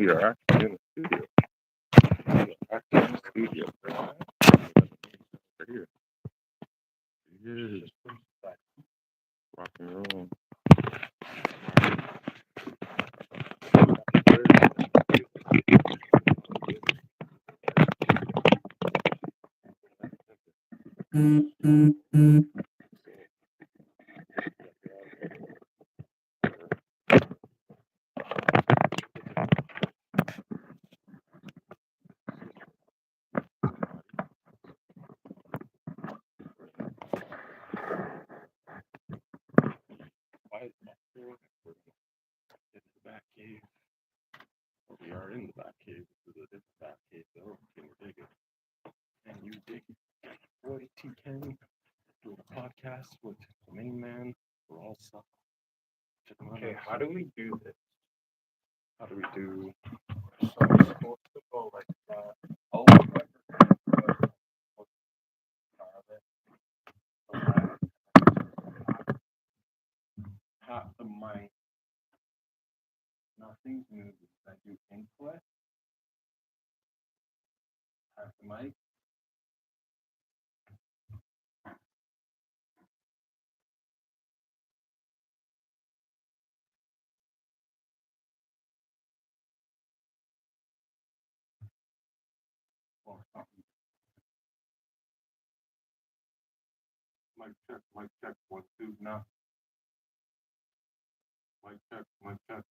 We are actually in the studio. We are actually in the studio. Right here. Yes. Rock and roll. Why is my floor in the back cave? We are in the back cave. This is a different back cave, though. Can you dig it? Can you dig it? Roy T. Ken doing a podcast with the main man. We're all suck. Okay, how do we do this? How do we do? So we're supposed to go like that. Oh, half the mic. Nothing's moving. I do input. Half the mic. Or something. Mic check, 1, 2, now. Mic check, mic check.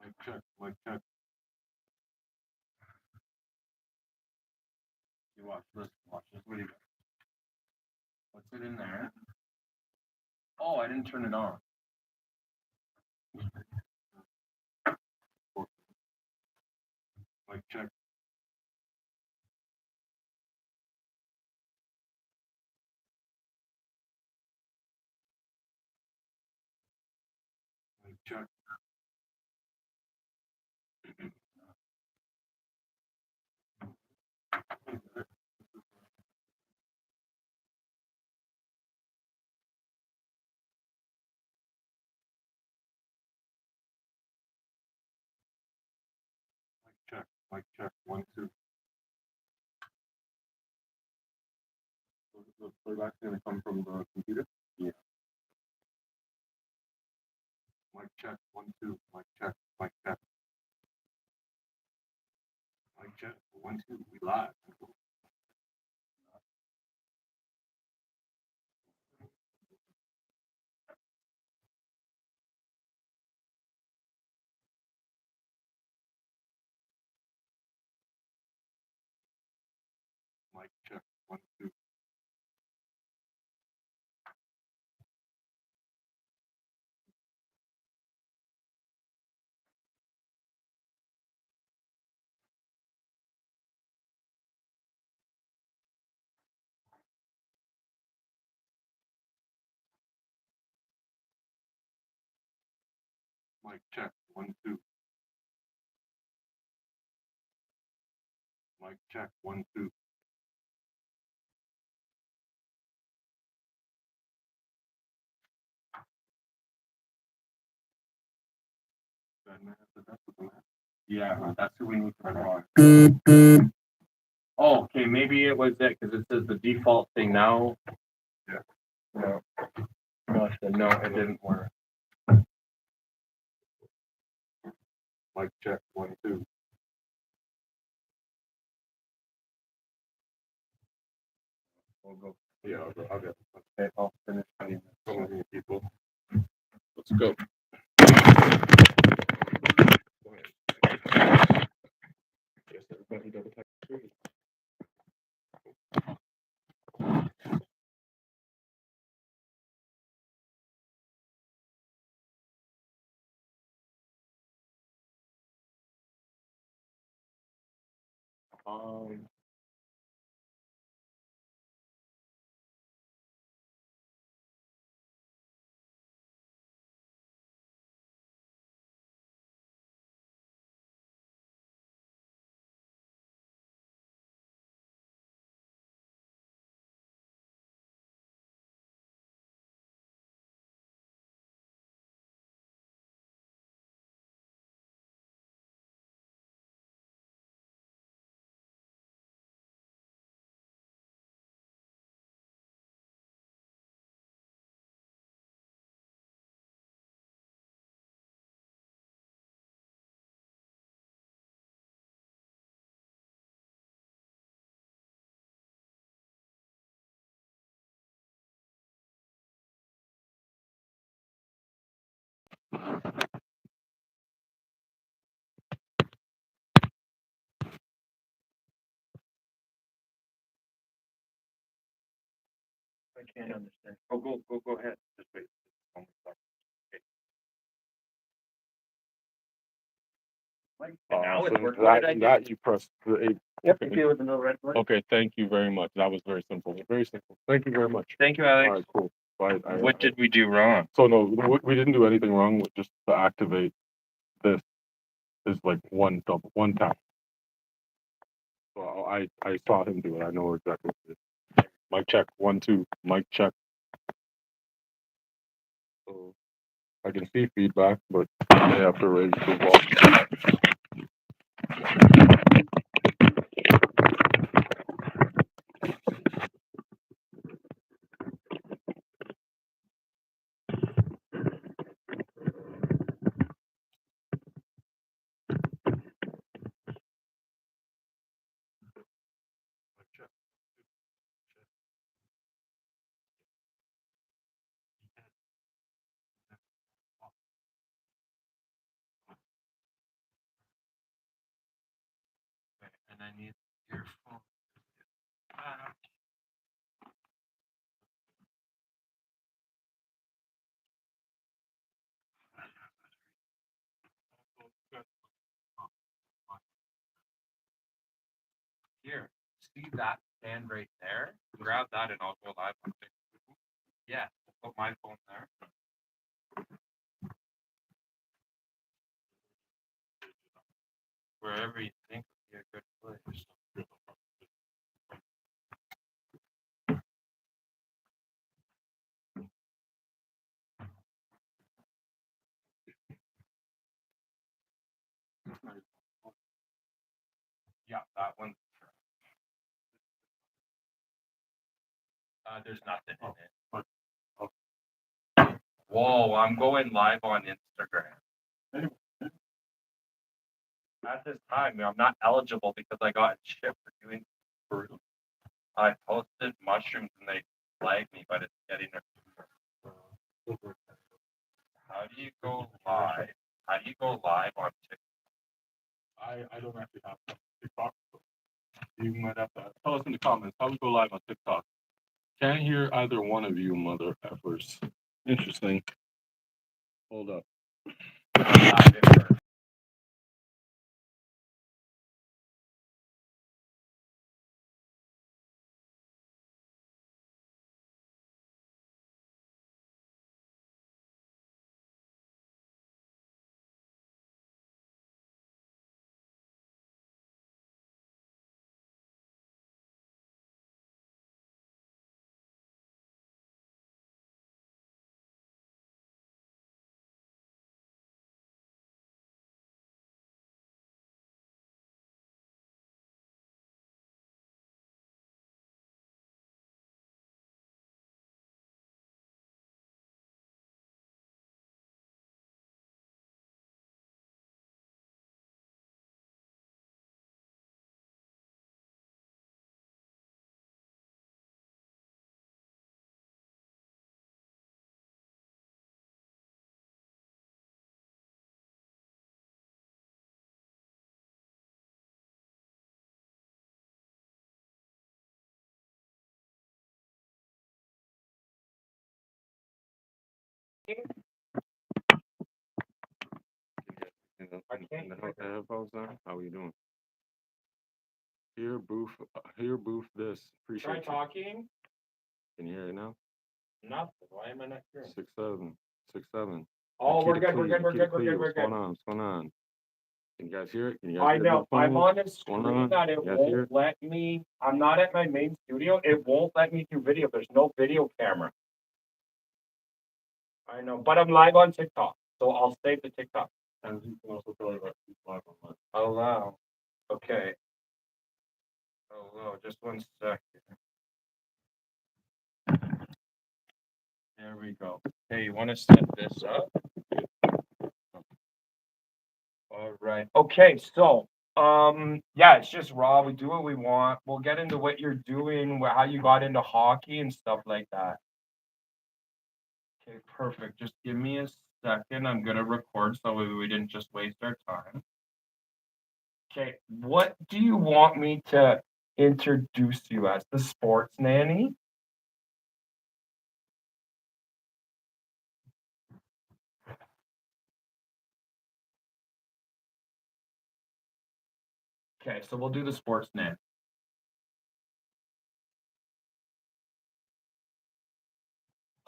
Mic check, mic check. You watch this, What do you got? What's it in there? Oh, I didn't turn it on. Mic check. Mic check. Mic check, 1, 2. So the playback's gonna come from the computer? Yeah. Mic check, 1, 2. Mic check, mic check. Mic check, 1, 2. We live. Mic check, 1, 2. Mic check, 1, 2. Mic check, 1, 2. Yeah, that's who we need to record. Oh, okay, maybe it was it because it says the default thing now. Yeah. No. No, it didn't work. Mic check, 1, 2. We'll go. Yeah, I'll go. Okay, I'll finish finding so many people. Let's go. Go ahead. Guess everybody double type screen. Um, I can't understand. Oh, go ahead. Just wait. Okay. Now it's working. That you press the 8. Yep. Okay. Okay, with the no red button. Okay, thank you very much. That was very simple. Very simple. Thank you very much. Thank you, Alex. All right, cool. What did we do wrong? So no, we didn't do anything wrong. Just to activate this is like one tap. So I saw him do it. I know exactly what it is. Mic check 1 2. Mic check. So I can see feedback, but I have to raise the volume. And I need your phone. Here, see that stand right there? Grab that and I'll go live on Facebook. Yeah, put my phone there. Wherever you think would be a good place. Yeah, that one. There's nothing in it. Whoa, I'm going live on Instagram. At this time, I'm not eligible because I got shit for doing fruit. I posted mushrooms and they flagged me, but it's getting a. How do you go live? How do you go live on TikTok? I don't actually have TikTok. You might have to tell us in the comments how we go live on TikTok. Can't hear either one of you, mother effers. Interesting. Hold up. How are you doing? Here, booth this. Appreciate Try talking. Can you hear it now? Nothing. Why am I not hearing? 6-7. Oh, we're good. We're good. What's going on? What's going on? Can you guys hear it? Can you guys hear it? I know. I'm on a screen that it won't let me. I'm not at my main studio. It won't let me do video. There's no video camera. I know, but I'm live on TikTok, so I'll save the TikTok. And you can also tell about live online. Allow. Okay. Hello, just 1 second. There we go. Hey, you want to set this up? All right. Okay, so yeah, it's just raw. We do what we want. We'll get into what you're doing, how you got into hockey and stuff like that. Okay, perfect. Just give me a second. I'm gonna record so we didn't just waste our time. Okay, what do you want me to introduce you as? The sports nanny? Okay, so we'll do the sports nanny.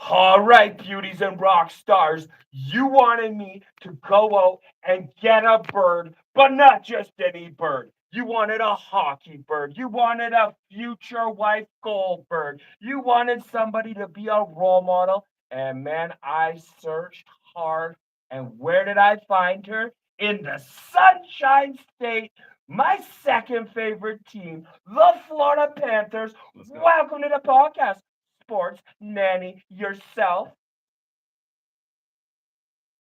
All right, beauties and rock stars, you wanted me to go out and get a bird, but not just any bird. You wanted a hockey bird. You wanted a future wife gold bird. You wanted somebody to be a role model. And man, I searched hard. And where did I find her? In the Sunshine State, my second favorite team, the Florida Panthers. Welcome to the podcast, sports nanny yourself.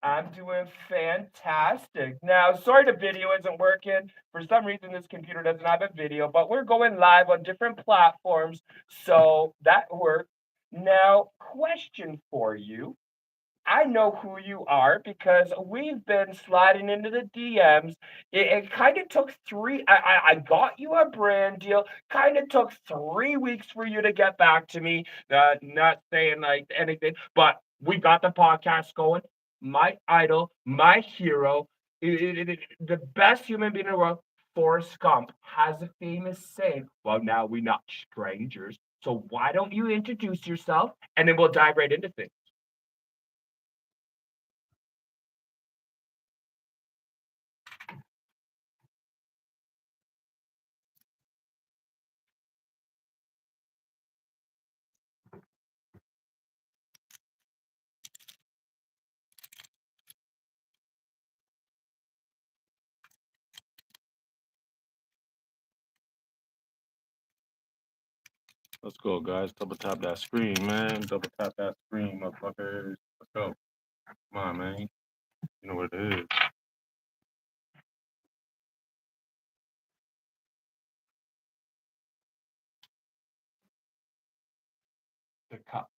I'm doing fantastic. Now, sorry the video isn't working. For some reason, this computer doesn't have a video, but we're going live on different platforms, so that worked. Now, question for you. I know who you are because we've been sliding into the DMs. It kind of took three. I got you a brand deal. Kind of took 3 weeks for you to get back to me. Not saying like anything, but we got the podcast going. My idol, my hero, the best human being in the world, Forrest Gump, has a famous saying. Well, now we're not strangers. So why don't you introduce yourself and then we'll dive right into things. Let's go, guys. Double tap that screen, man. Double tap that screen, motherfuckers. Let's go. Come on, man. You know what it is. The cup.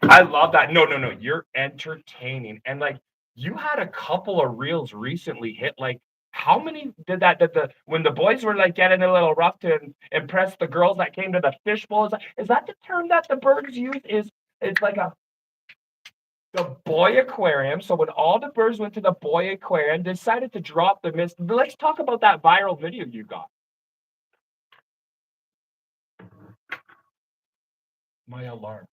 I love that. No. You're entertaining. And like you had a couple of reels recently hit. Like, how many did the when the boys were like getting a little rough to impress the girls that came to the fishbowl? Is that the term that the birds use? It's like a the boy aquarium. So when all the birds went to the boy aquarium, decided to drop the mist. Let's talk about that viral video you got. My alarm.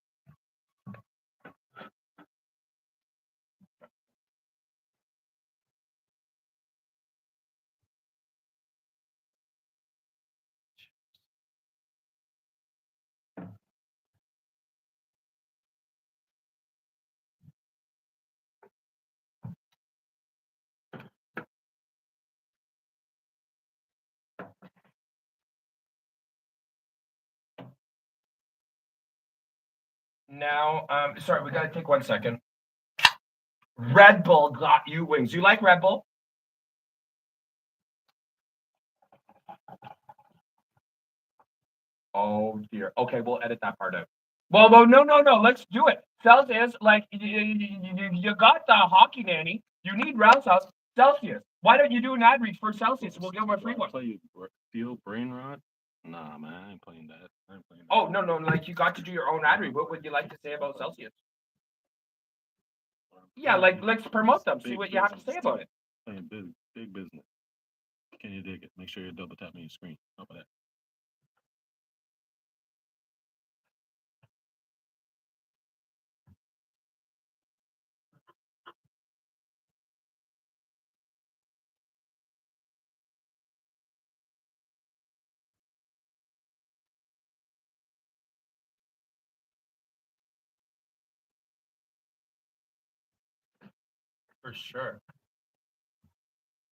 Now, sorry, we gotta take 1 second. Red Bull got you wings. You like Red Bull? Oh dear. Okay, we'll edit that part out. Well, no. Let's do it. Celsius, like you got the hockey nanny. You need Rouse House. Celsius. Why don't you do an ad read for Celsius? We'll give them a free one. Play Steel Brain Rot? Nah, man. I ain't playing that. I ain't playing that. Oh no. Like you got to do your own ad read. What would you like to say about Celsius? Yeah, like let's promote them. See what you have to say about it. Playing big business. Can you dig it? Make sure you're double tapping your screen. How about that? For sure.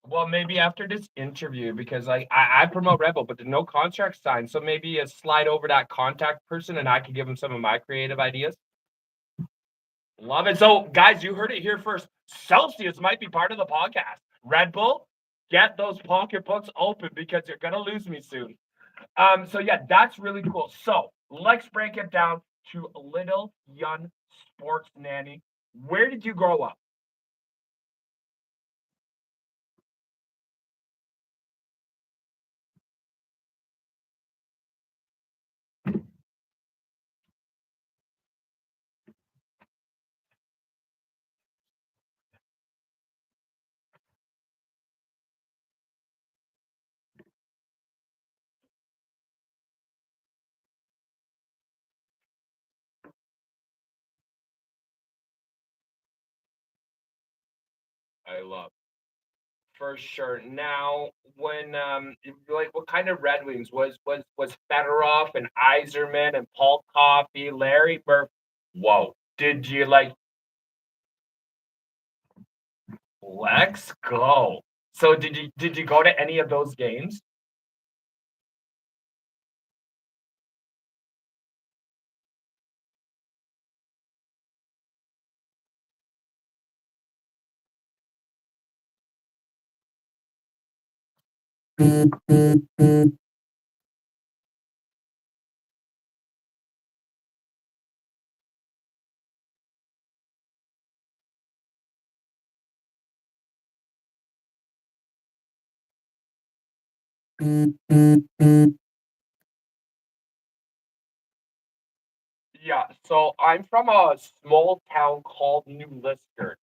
Well, maybe after this interview, because like I promote Rebel, but there's no contract signed. So maybe you slide over that contact person and I could give him some of my creative ideas. Love it. So, guys, you heard it here first. Celsius might be part of the podcast. Red Bull, get those pocketbooks open because you're gonna lose me soon. So yeah, that's really cool. So let's break it down to Little Young Sports Nanny. Where did you grow up? I love. For sure. Now, when like what kind of Red Wings was Fedorov and Iserman and Paul Coffey, Larry Murphy? Whoa! Did you like? Let's go. So did you go to any of those games? Yeah, so I'm from a small town called New Lister.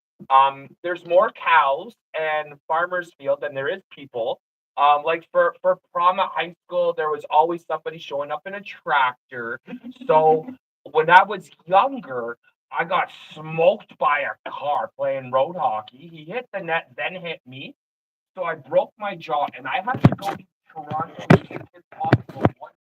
There's more cows and farmers field than there is people. Like for prom at high school, there was always somebody showing up in a tractor. So when I was younger, I got smoked by a car playing road hockey. He hit the net, then hit me. So I broke my jaw, and I had to go to Toronto Children's Hospital one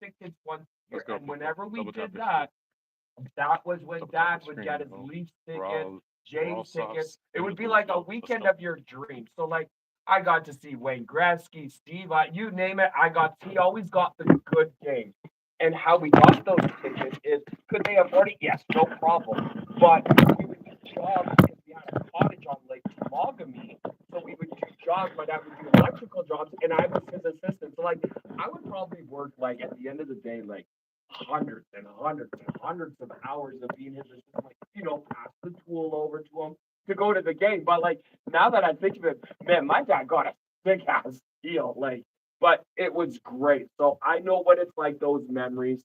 tickets once a year. Let's go. And whenever we Double tap did your that, that was when Double tap Dad the would screen, get his bro. Leafs We're tickets, all Jays tickets. sauce It in would the be booth, like a yo. Let's weekend go. of your dreams. So like I got to see Wayne Gretzky, Steve, you name it. He always got the good games. And how we got those tickets is could they afford it? Yes, no problem. But we would do jobs if we had a cottage on Lake Temagami. So we would do jobs. My dad would do electrical jobs, and I was his assistant. So like I would probably work like at the end of the day like hundreds and hundreds and hundreds of hours of being his assistant, like, pass the tool over to him to go to the game. But like now that I think of it, man, my dad got a big ass deal. Like, but it was great. So I know what it's like, those memories.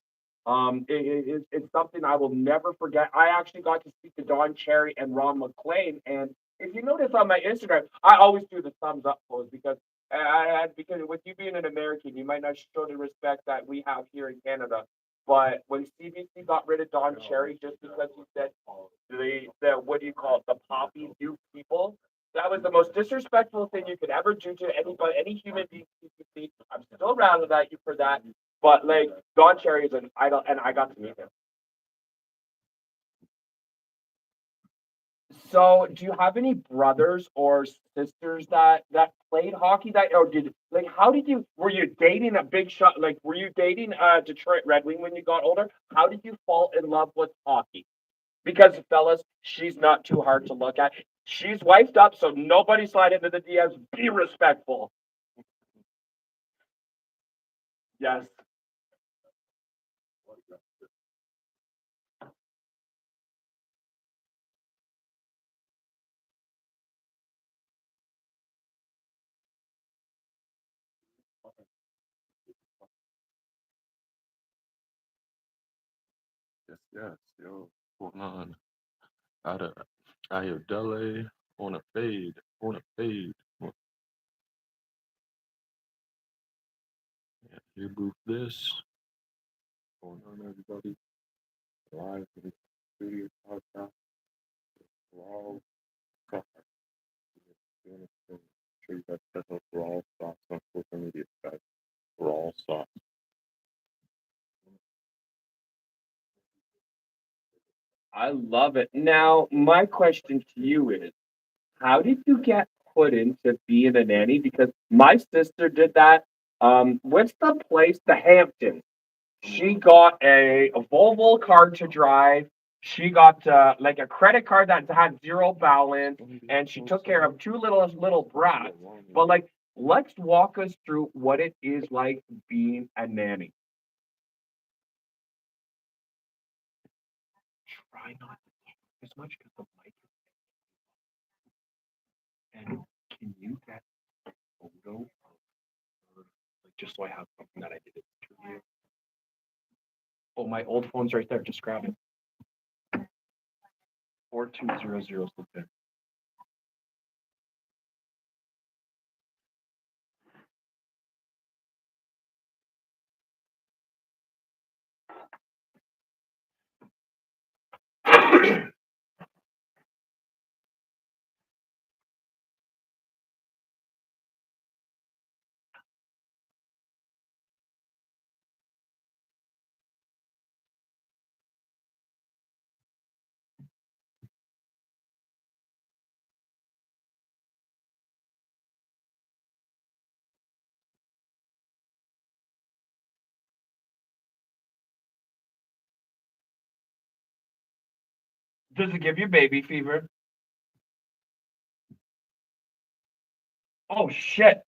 It's something I will never forget. I actually got to speak to Don Cherry and Ron McLean, and if you notice on my Instagram, I always do the thumbs up pose because with you being an American, you might not show the respect that we have here in Canada. But when CBC got rid of Don Cherry just because he said the what do you call it, the poppy new people, that was the most disrespectful thing you could ever do to anybody, any human being. CBC, I'm still rattled at you for that. But like Don Cherry is an idol, and I got to meet him. So, do you have any brothers or sisters that played hockey that or did like how did you were you dating a big shot like were you dating a Detroit Red Wing when you got older? How did you fall in love with hockey? Because fellas, she's not too hard to look at. She's wifed up, so nobody slide into the DMs. Be respectful. Yes. Yes, yes, yo. What's going on? Out of Ayodele on a fade, on a fade. Yeah, you booth this. Going on, everybody. Live in the studio podcast. We're all stuff. Doing a thing. Sure you guys check out Raw Sauce on social media, guys. Raw Sauce. I love it. Now, my question to you is how did you get put into being a nanny? Because my sister did that. What's the place? The Hamptons. She got a Volvo car to drive. She got like a credit card that had zero balance, and she took care of two little brats. But like, let's walk us through what it is like being a nanny. Try not to talk as much because the mic is. And can you get a photo of her, like, just so I have something that I did it to you? Oh, my old phone's right there. Just grab it. 4200 is there. Does it give you baby fever? Oh shit.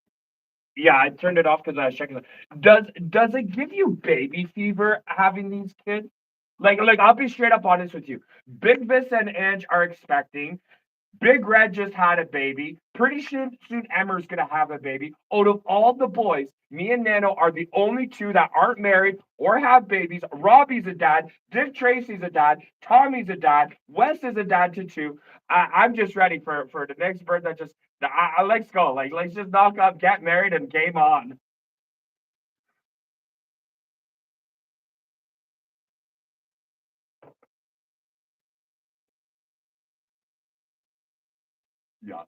Yeah, I turned it off because I was checking. Does it give you baby fever having these kids? Like I'll be straight up honest with you. Big Vis and Ange are expecting. Big Red just had a baby. Pretty soon Emmer's gonna have a baby. Out of all the boys, me and Nano are the only two that aren't married or have babies. Robbie's a dad. Dick Tracy's a dad. Tommy's a dad. Wes is a dad to two. I'm just ready for the next birth that just. Let's go. Like, let's just knock up, get married, and game on. Yeah.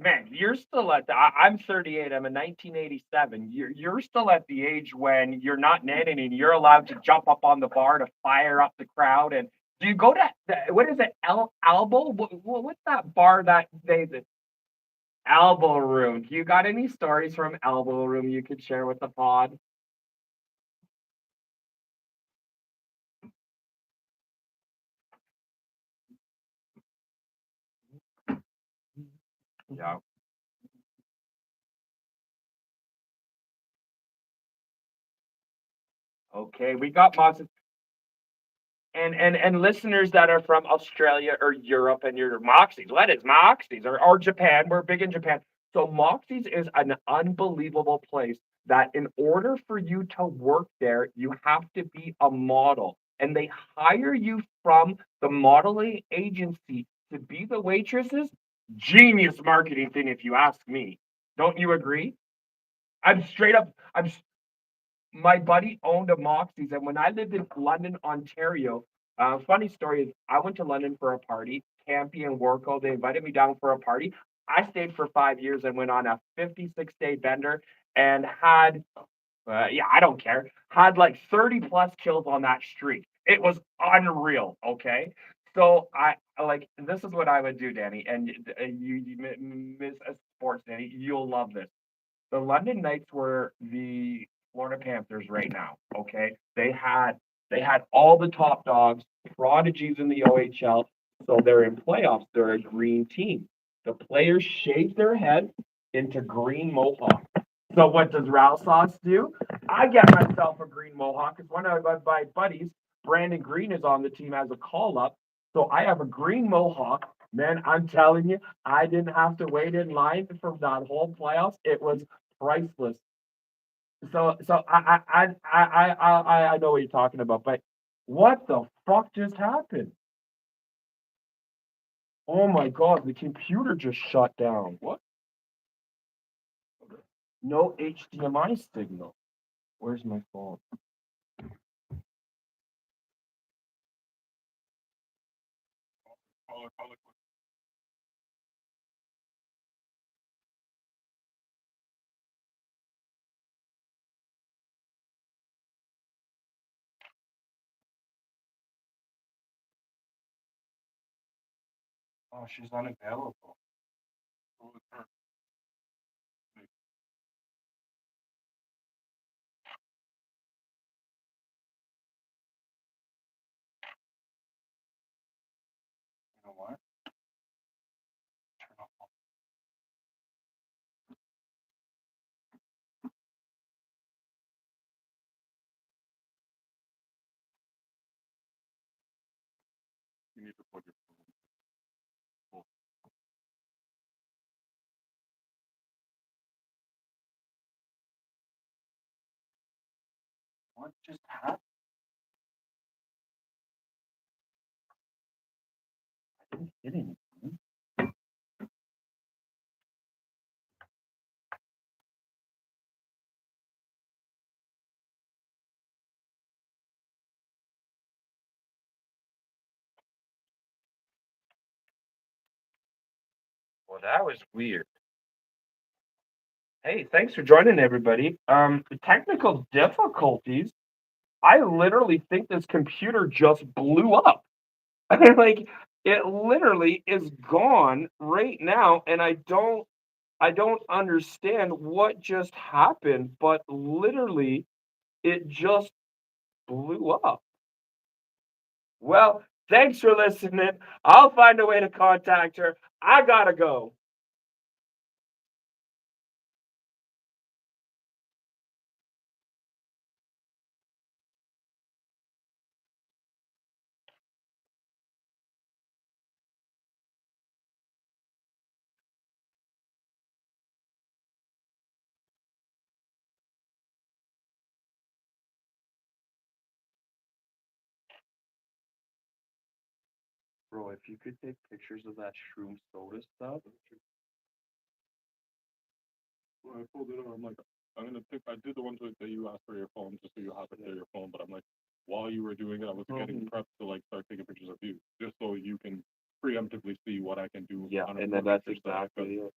Man, you're still at I'm 38. I'm in 1987. You're still at the age when you're not nannying. You're allowed to jump up on the bar to fire up the crowd. And do you go to what is it? Elbow? What's that bar that the Elbow Room? Do you got any stories from Elbow Room you could share with the pod? Yeah. Okay, we got lots of and listeners that are from Australia or Europe and your Moxies. What is Moxies or Japan? We're big in Japan. So Moxies is an unbelievable place that in order for you to work there, you have to be a model. And they hire you from the modeling agency to be the waitresses. Genius marketing thing, if you ask me. Don't you agree? I'm straight up. My buddy owned a Moxie's, and when I lived in London, Ontario, funny story is I went to London for a party. Campy and Warco, they invited me down for a party. I stayed for 5 years and went on a 56-day bender and had, yeah, I don't care, had like 30 plus kills on that streak. It was unreal. Okay. So I like this is what I would do, Danny, and you miss a sports, Danny. You'll love this. The London Knights were the Florida Panthers right now. Okay, they had all the top dogs, prodigies in the OHL, so they're in playoffs. They're a green team. The players shave their head into green mohawk. So what does Ral Sauce do? I get myself a green mohawk because one of my buddies, Brandon Green, is on the team as a call up. So I have a green mohawk. Man, I'm telling you, I didn't have to wait in line for that whole playoffs. It was priceless. So I know what you're talking about, but what the fuck just happened? Oh my god, the computer just shut down. What? No HDMI signal. Where's my phone? Oh, she's unavailable. You know what? Turn off. You need to plug your phone. What just happened? I didn't hit anything. Well, that was weird. Hey, thanks for joining everybody. Technical difficulties. I literally think this computer just blew up. Like it literally is gone right now, and I don't understand what just happened, but literally it just blew up. Well, thanks for listening. I'll find a way to contact her. I gotta go. Bro, if you could take pictures of that shroom soda stuff. Well, I pulled it up. I'm like, I'm gonna pick. I did the ones that you asked for your phone, just so you have it for your phone. But I'm like, while you were doing it, I was getting prepped to like start taking pictures of you, just so you can preemptively see what I can do. Yeah, on a and then that's picture stuff, 'cause exactly it.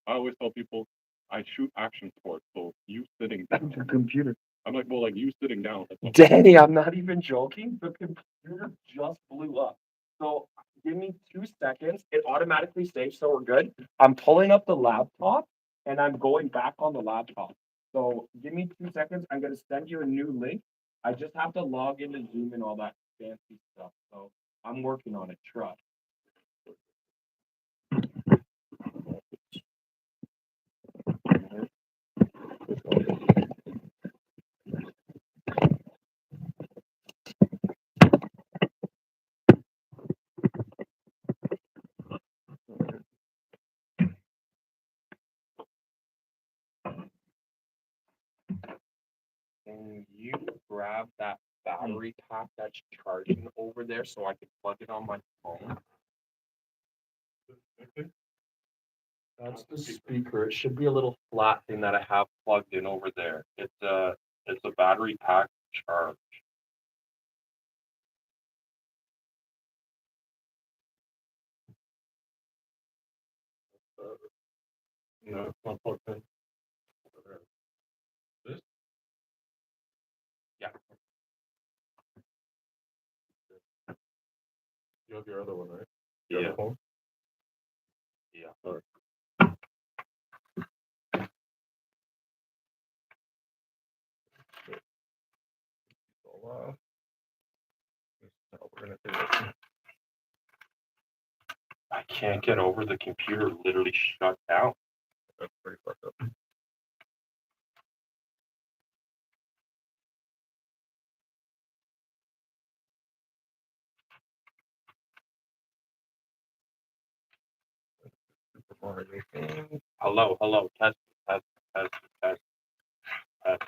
I always tell people I shoot action sports, so you sitting That's down. the computer. I'm like, well, like you sitting down. Danny, I'm not even joking. The computer just blew up. So give me 2 seconds. It automatically saves, so we're good. I'm pulling up the laptop and I'm going back on the laptop. So give me 2 seconds. I'm gonna send you a new link. I just have to log into Zoom and all that fancy stuff. So I'm working on it. Trust. Can you grab that battery pack that's charging over there so I can plug it on my phone? That's the speaker. It should be a little flat thing that I have plugged in over there. It's a battery pack charge. No, it's not plugged in. This? Yeah. You have your other one, right? You have Yeah. a phone? Yeah. All right. So, we're gonna do this. I can't get over the computer literally shut down. That's pretty fucked up. Super Mario. Hello, hello, test, test, test, test, test.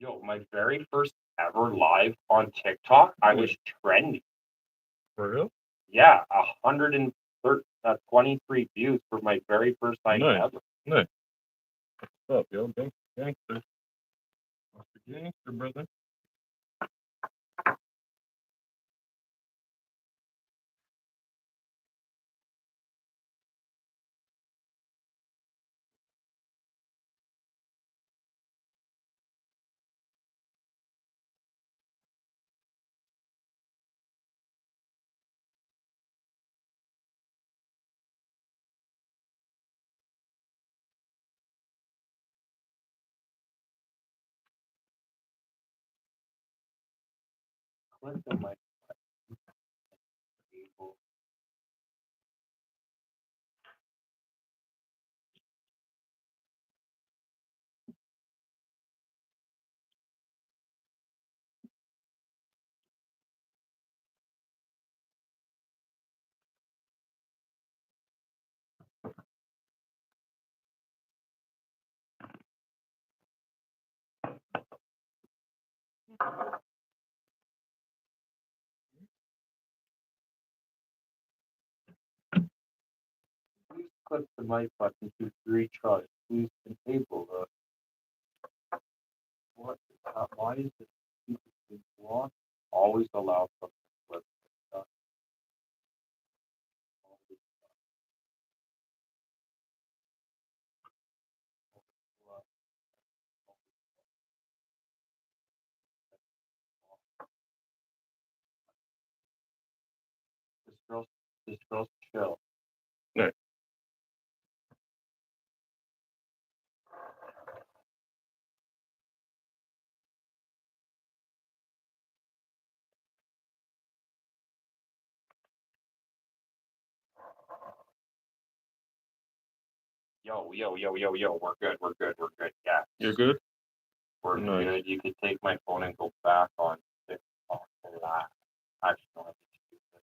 Yo, my very first ever live on TikTok, I was trending. For real? Yeah, 123 views for my very first time Nice. ever. Nice. What's up, yo? Gangster. What's the gangster, brother? Click on my table. Please click the mic button to retry. Please enable the. What? Why is it stupid block? Always allow something to click. This girl's chill. Nice. Yo. We're good. Yeah. You're good? We're Nice. good. You can take my phone and go back on TikTok and that. Actually, I need to do the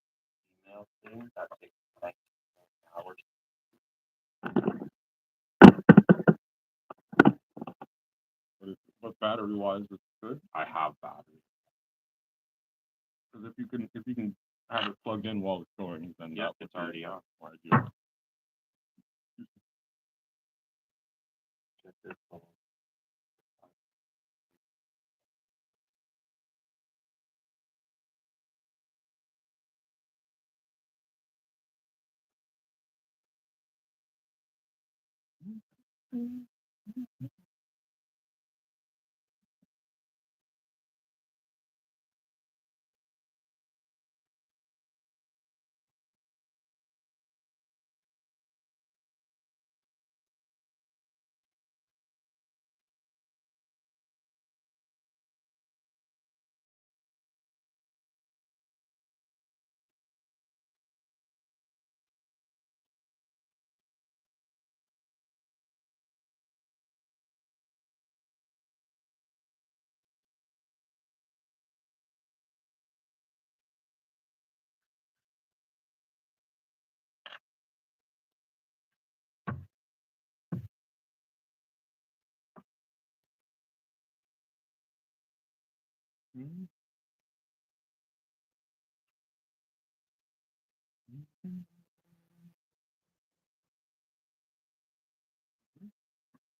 email thing. That takes like hours. But battery wise, it's good. I have battery. Because if you can have it plugged in while it's storing, then Yep, it's already on. Why do it? Check this phone.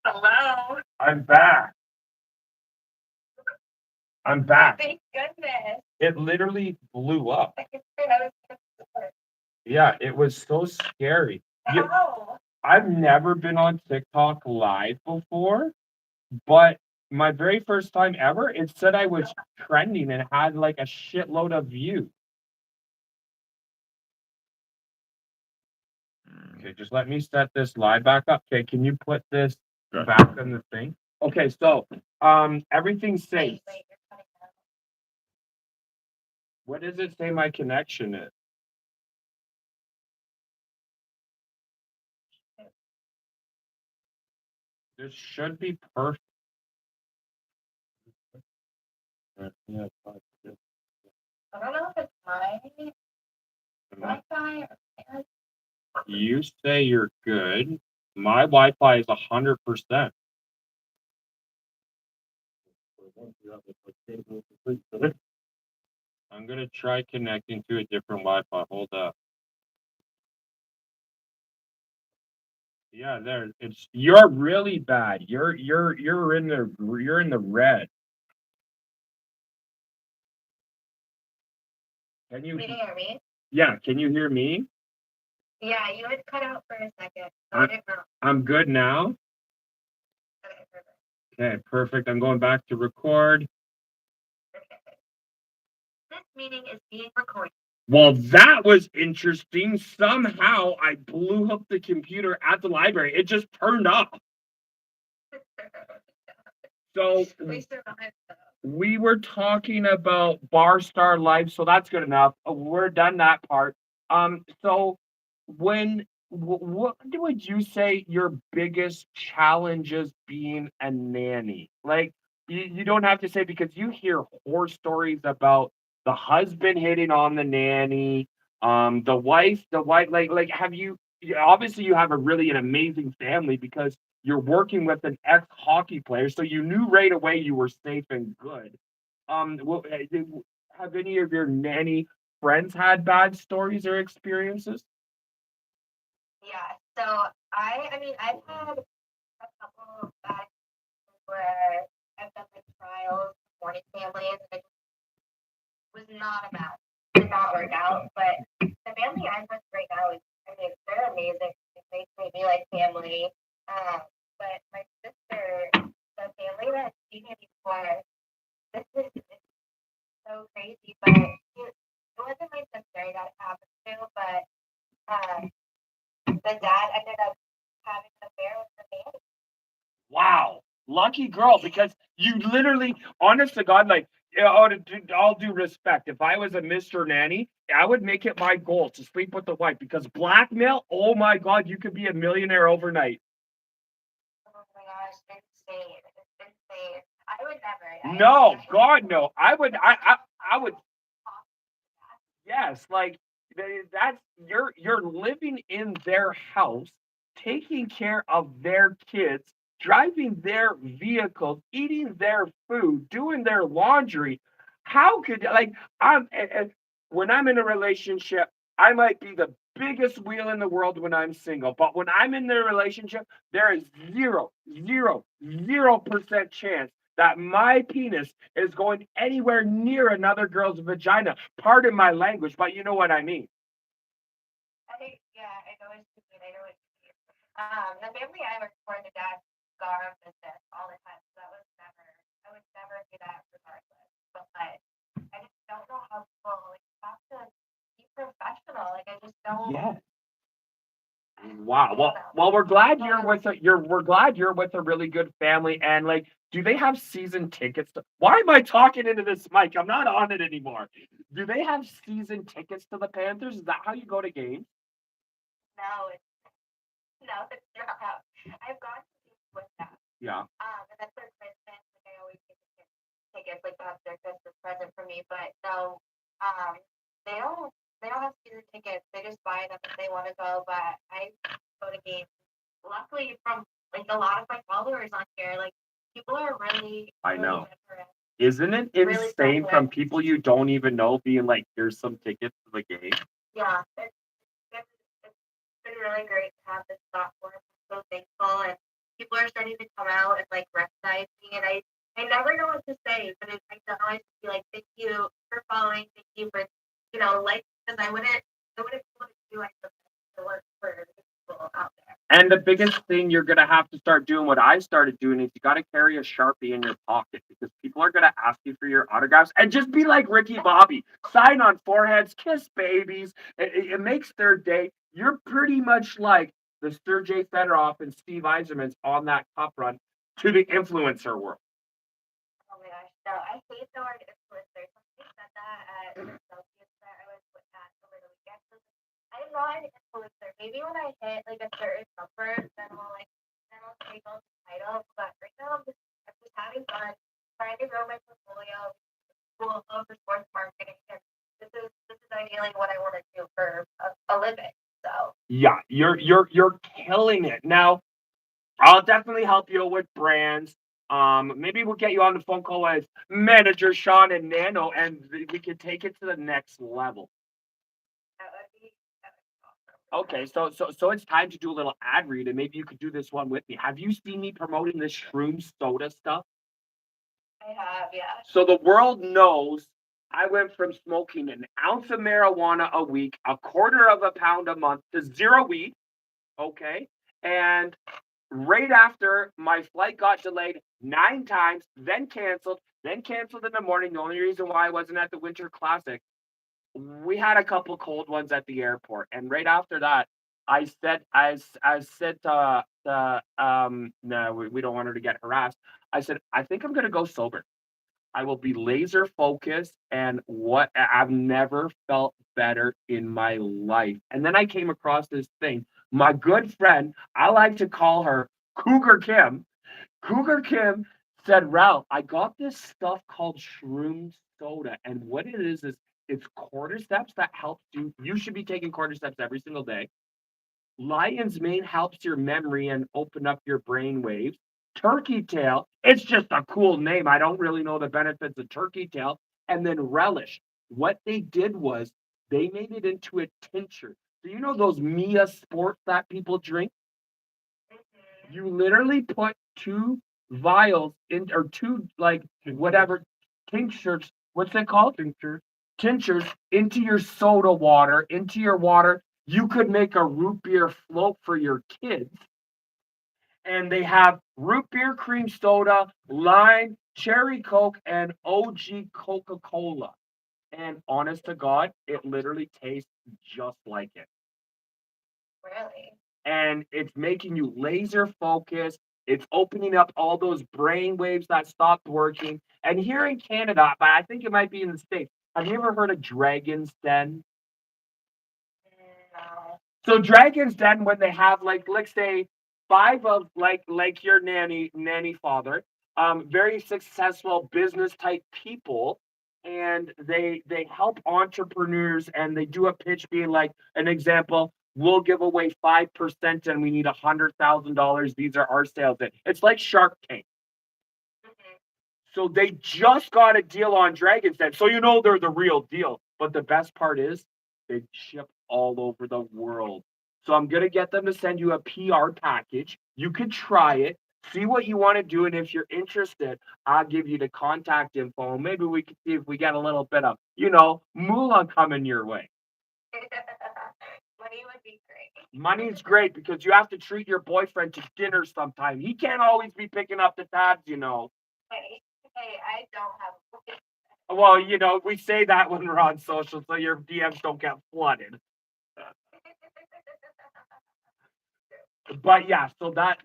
Hello. I'm back. Thank goodness. It literally blew up. I was Yeah, it was so scary. How? I've never been on TikTok live before, but my very first time ever, it said I was trending and had like a shitload of views. Okay, just let me set this live back up. Okay, can you put this Good. back on the thing? Okay, so everything's safe. Wait, you're cutting out. What does it say my connection is? This should be perfect. Yeah. I don't know if it's my Wi-Fi or theirs. You say you're good. My Wi-Fi is 100%. I'm gonna try connecting to a different Wi-Fi. Hold up. Yeah, there. It's you're really bad. You're in the red. Can you? Can you hear me? Yeah. Can you hear me? Yeah, you had cut out for a second, so I didn't know. I'm good now. Okay, perfect. Okay, perfect. I'm going back to record. Okay. This meeting is being recorded. Well, that was interesting. Somehow I blew up the computer at the library. It just turned off. So We survived though. We were talking about Bar Star Life, so that's good enough. We're done that part. So what would you say your biggest challenge is being a nanny? Like you don't have to say because you hear horror stories about the husband hitting on the nanny, the wife like have you obviously you have a really an amazing family because you're working with an ex-hockey player, so you knew right away you were safe and good. Have any of your nanny friends had bad stories or experiences? Yeah, so I mean, I've had a couple of bad where I've done like trials, morning families, and it was not a match. Did not work out, but the family I'm with right now is, I mean, they're amazing. It makes me be like family. But my sister, the family that she had before, this is so crazy, but it wasn't my sister that it happened to, but um, the dad ended up having an affair with the nanny. Wow, lucky girl, because you literally, honest to God, like, all due respect, if I was a Mr. Nanny, I would make it my goal to sleep with the wife because blackmail, oh my God, you could be a millionaire overnight. Oh my gosh, insane. It's insane. I would never. No, God, no. I would yes, like that's you're living in their house, taking care of their kids, driving their vehicles, eating their food, doing their laundry. How could like when I'm in a relationship, I might be the biggest wheel in the world when I'm single, but when I'm in the relationship, there is 0% chance that my penis is going anywhere near another girl's vagina. Pardon my language, but you know what I mean. Yeah, I know what you mean. I know what you mean. The family I worked for, the dad got on business all the time, so that was never. I would never do that regardless. But I just don't know how people like have to be professional. Like I just don't. Yeah. Wow. Well, we're glad we're glad you're with a really good family. And like, do they have season tickets? Why am I talking into this mic? I'm not on it anymore. Do they have season tickets to the Panthers? Is that how you go to games? No, it's not. I've gone to these with them. Yeah. And then for Christmas, like I always get the tickets, like that's their Christmas present for me. But no, um, they don't. They don't have season tickets. They just buy them if they want to go. But I go to games. Luckily, from like a lot of my followers on here, like people are really, I know. really generous. Isn't it Really insane selfless. from people you don't even know being like, here's some tickets to the game? Yeah, it's been really great to have this platform. I'm so thankful, and people are starting to come out and like recognize me, and I never know what to say, but I don't always be like, thank you for following, thank you for like because I wouldn't be able to do anything to work for the people out there. And the biggest thing you're gonna have to start doing, what I started doing, is you got to carry a Sharpie in your pocket because people are gonna ask you for your autographs, and just be like Ricky Bobby, sign on foreheads, kiss babies. It makes their day. You're pretty much like the Sergey Fedorov and Steve Eiserman's on that cup run to the influencer world. Oh my gosh, no, I hate the word influencer. Somebody said that at the Celsius that I was at over the weekend. I'm not an influencer. Maybe when I hit like a certain number, then I'll take on the title. But right now I'm just having fun, trying to grow my portfolio, school for sports marketing, and this is ideally what I want to do for a living. So Yeah, you're killing it. Now, I'll definitely help you with brands. Maybe we'll get you on the phone call as manager Sean and Nano, and we can take it to the next level. That would be awesome. Okay, so it's time to do a little ad read, and maybe you could do this one with me. Have you seen me promoting this shroom soda stuff? I have, yeah. So the world knows I went from smoking an ounce of marijuana a week, a quarter of a pound a month, to zero weed. Okay, and right after my flight got delayed 9 times, then canceled in the morning. The only reason why I wasn't at the Winter Classic, we had a couple cold ones at the airport, and right after that, I said no, we don't want her to get harassed. I said I think I'm gonna go sober. I will be laser focused, and what I've never felt better in my life. And then I came across this thing. My good friend, I like to call her Cougar Kim. Cougar Kim said, Ralph, I got this stuff called shroom soda. And what it is it's cordyceps that helps you. You should be taking cordyceps every single day. Lion's mane helps your memory and open up your brain waves. Turkey tail, it's just a cool name. I don't really know the benefits of turkey tail. And then relish. What they did was they made it into a tincture. So you know those Mia Sport that people drink? Mhm. You literally put two vials in or two like whatever tinctures, what's it called? Tinctures into your soda water, into your water. You could make a root beer float for your kids. And they have root beer cream soda, lime, cherry Coke, and OG Coca-Cola. And honest to God, it literally tastes just like it. Really? And it's making you laser focused. It's opening up all those brain waves that stopped working. And here in Canada, but I think it might be in the States, have you ever heard of Dragon's Den? No. So Dragon's Den, when they have like let's say five of like your nanny father, very successful business type people, and they help entrepreneurs and they do a pitch being like an example. We'll give away 5% and we need $100,000. These are our sales. It's like Shark Tank. Mhm. So they just got a deal on Dragon's Den. So you know they're the real deal. But the best part is they ship all over the world. So I'm gonna get them to send you a PR package. You could try it, see what you want to do, and if you're interested, I'll give you the contact info. Maybe we can see if we get a little bit of, moolah coming your way. Money would be great. Money's great because you have to treat your boyfriend to dinner sometime. He can't always be picking up the tabs. Hey, I don't have a voice. Well, we say that when we're on social, so your DMs don't get flooded. But yeah, so that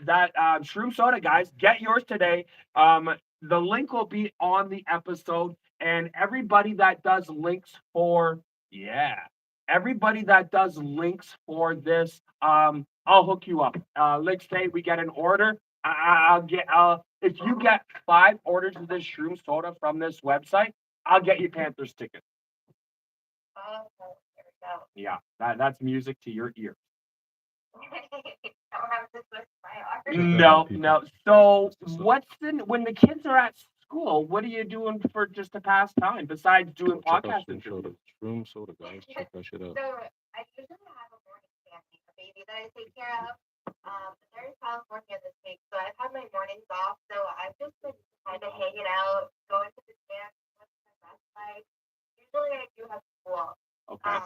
shroom soda, guys, get yours today. The link will be on the episode, and everybody that does links for this, I'll hook you up. Let's say we get an order. I'll get if you get 5 orders of this shroom soda from this website, I'll get you Panthers tickets. Oh, there we go. Yeah, that's music to your ear. Don't have to twist my arm. No. So when the kids are at school, what are you doing for just to pass time besides doing Check out podcast Shroom interviews? Soda. Shroom Soda, guys. Check that shit out. So I usually have a morning family, a baby that I take care of. But they're in California this week, so I've had my mornings off. So I've just been kind of hanging out, going to the gym, what's my best life. Usually I do have school, Okay.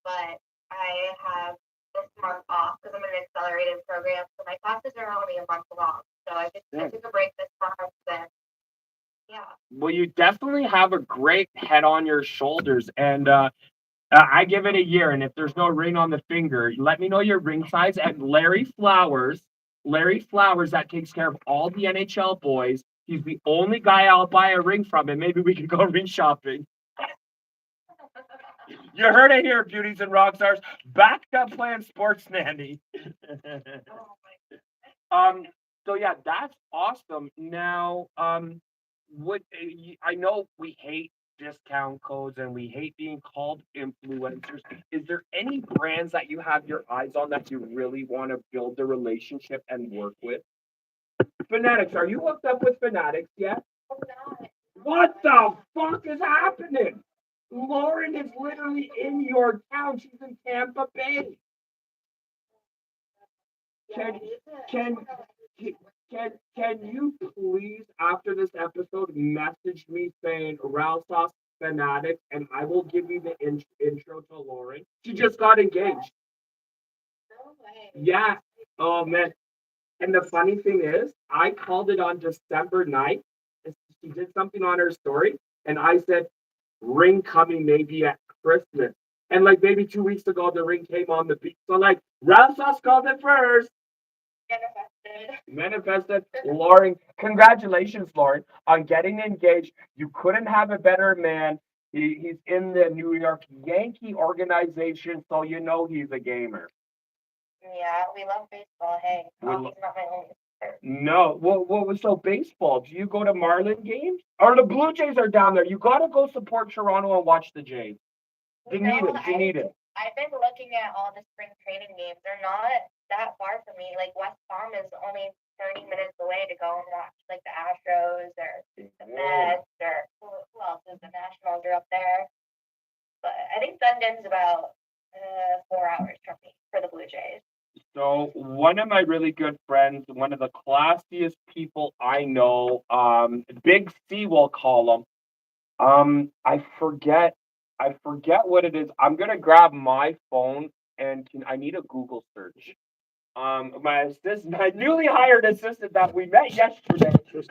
but I have this month off because I'm in an accelerated program, so my classes are only a month long. So I took a break this month, and yeah. Well, you definitely have a great head on your shoulders, and I give it a year. And if there's no ring on the finger, let me know your ring size. And Larry Flowers, that takes care of all the NHL boys. He's the only guy I'll buy a ring from, and maybe we can go ring shopping. You heard it here, beauties and rock stars. Back to playing sports nanny. Oh my So yeah, that's awesome. Now, what I know we hate discount codes and we hate being called influencers. Is there any brands that you have your eyes on that you really want to build a relationship and work with? Fanatics, are you hooked up with Fanatics yet? I'm not. What the fuck is happening? Lauren is literally in your town. She's in Tampa Bay. Can can can you please, after this episode, message me saying Ralph Sauce Fanatics, and I will give you the intro to Lauren. She just got engaged. No way. Yeah. Oh man. And the funny thing is, I called it on December 9th. And she did something on her story, and I said, ring coming maybe at Christmas. And like maybe 2 weeks ago, the ring came on the beach. So like Ralph Sauce called it first. Manifested. Lauren, congratulations, Lauren, on getting engaged. You couldn't have a better man. He's in the New York Yankee organization, so you know he's a gamer. Yeah, we love baseball. Hey, We hockey's lo- not my only sport. No, what was so baseball? Do you go to Marlin games? Or the Blue Jays are down there. You gotta go support Toronto and watch the Jays. You need it. You need it. I've been looking at all the spring training games. They're not that far from me. Like West Palm is only 30 minutes away to go and watch like the Astros or the Mets or who else is the Nationals are up there. But I think Sundance about 4 hours from me for the Blue Jays. So one of my really good friends, one of the classiest people I know, Big C, we'll call him. I forget what it is. I'm gonna grab my phone and I need a Google search. My newly hired assistant that we met yesterday is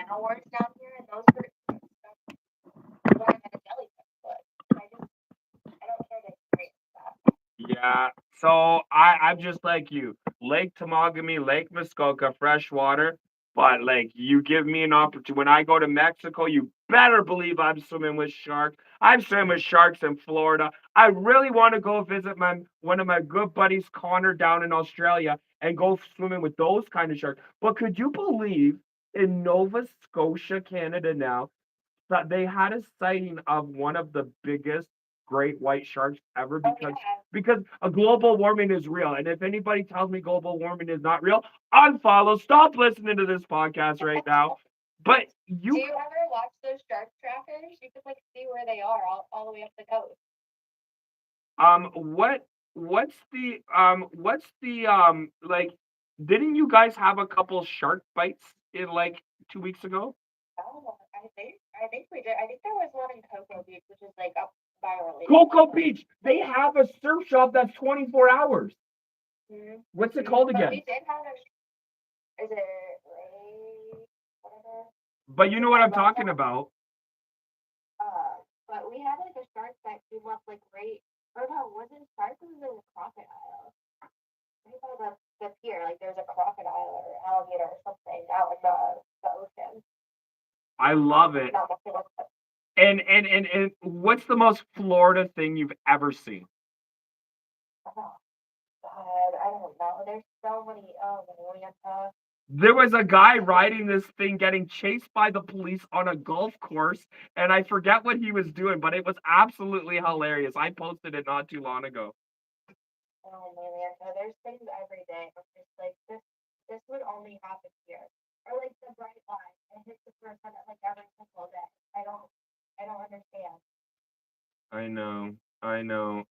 hours down here, and those were more than a jellyfish would. I don't care to experience that. Yeah. So I'm just like you. Lake Temagami, Lake Muskoka, fresh water. But like you give me an opportunity when I go to Mexico, you better believe I'm swimming with sharks. I'm swimming with sharks in Florida. I really want to go visit one of my good buddies, Connor, down in Australia and go swimming with those kind of sharks. But could you believe in Nova Scotia, Canada now, that they had a sighting of one of the biggest great white sharks ever Oh, because yeah. because a global warming is real. And if anybody tells me global warming is not real, unfollow, stop listening to this podcast right now. But Do you you ever watch those shark trackers? You can like see where they are all the way up the coast. what's the like didn't you guys have a couple shark bites in like 2 weeks ago? Oh, I think we did. I think there was one in Cocoa Beach, which is like up by Orlando. Cocoa Beach, they have a surf shop that's 24 hours. Mhm. What's it called But again? we did have a. Is it Ray? Whatever. But you know what I'm talking about. But we had like a shark that came up like right. Or no, it wasn't a shark. It was a crocodile. Right by the pier, like there's a crocodile or alligator or something out in the ocean. I love it. Not much of a- And what's the most Florida thing you've ever seen? Oh God, I don't know. There's so many. Oh, Atlanta. There was a guy riding this thing getting chased by the police on a golf course, and I forget what he was doing, but it was absolutely hilarious. I posted it not too long ago. Oh man, Atlanta. There's things every day. I'm just like this would only happen here. Or like the bright line. It hits the first one like every single day. I don't understand. I know.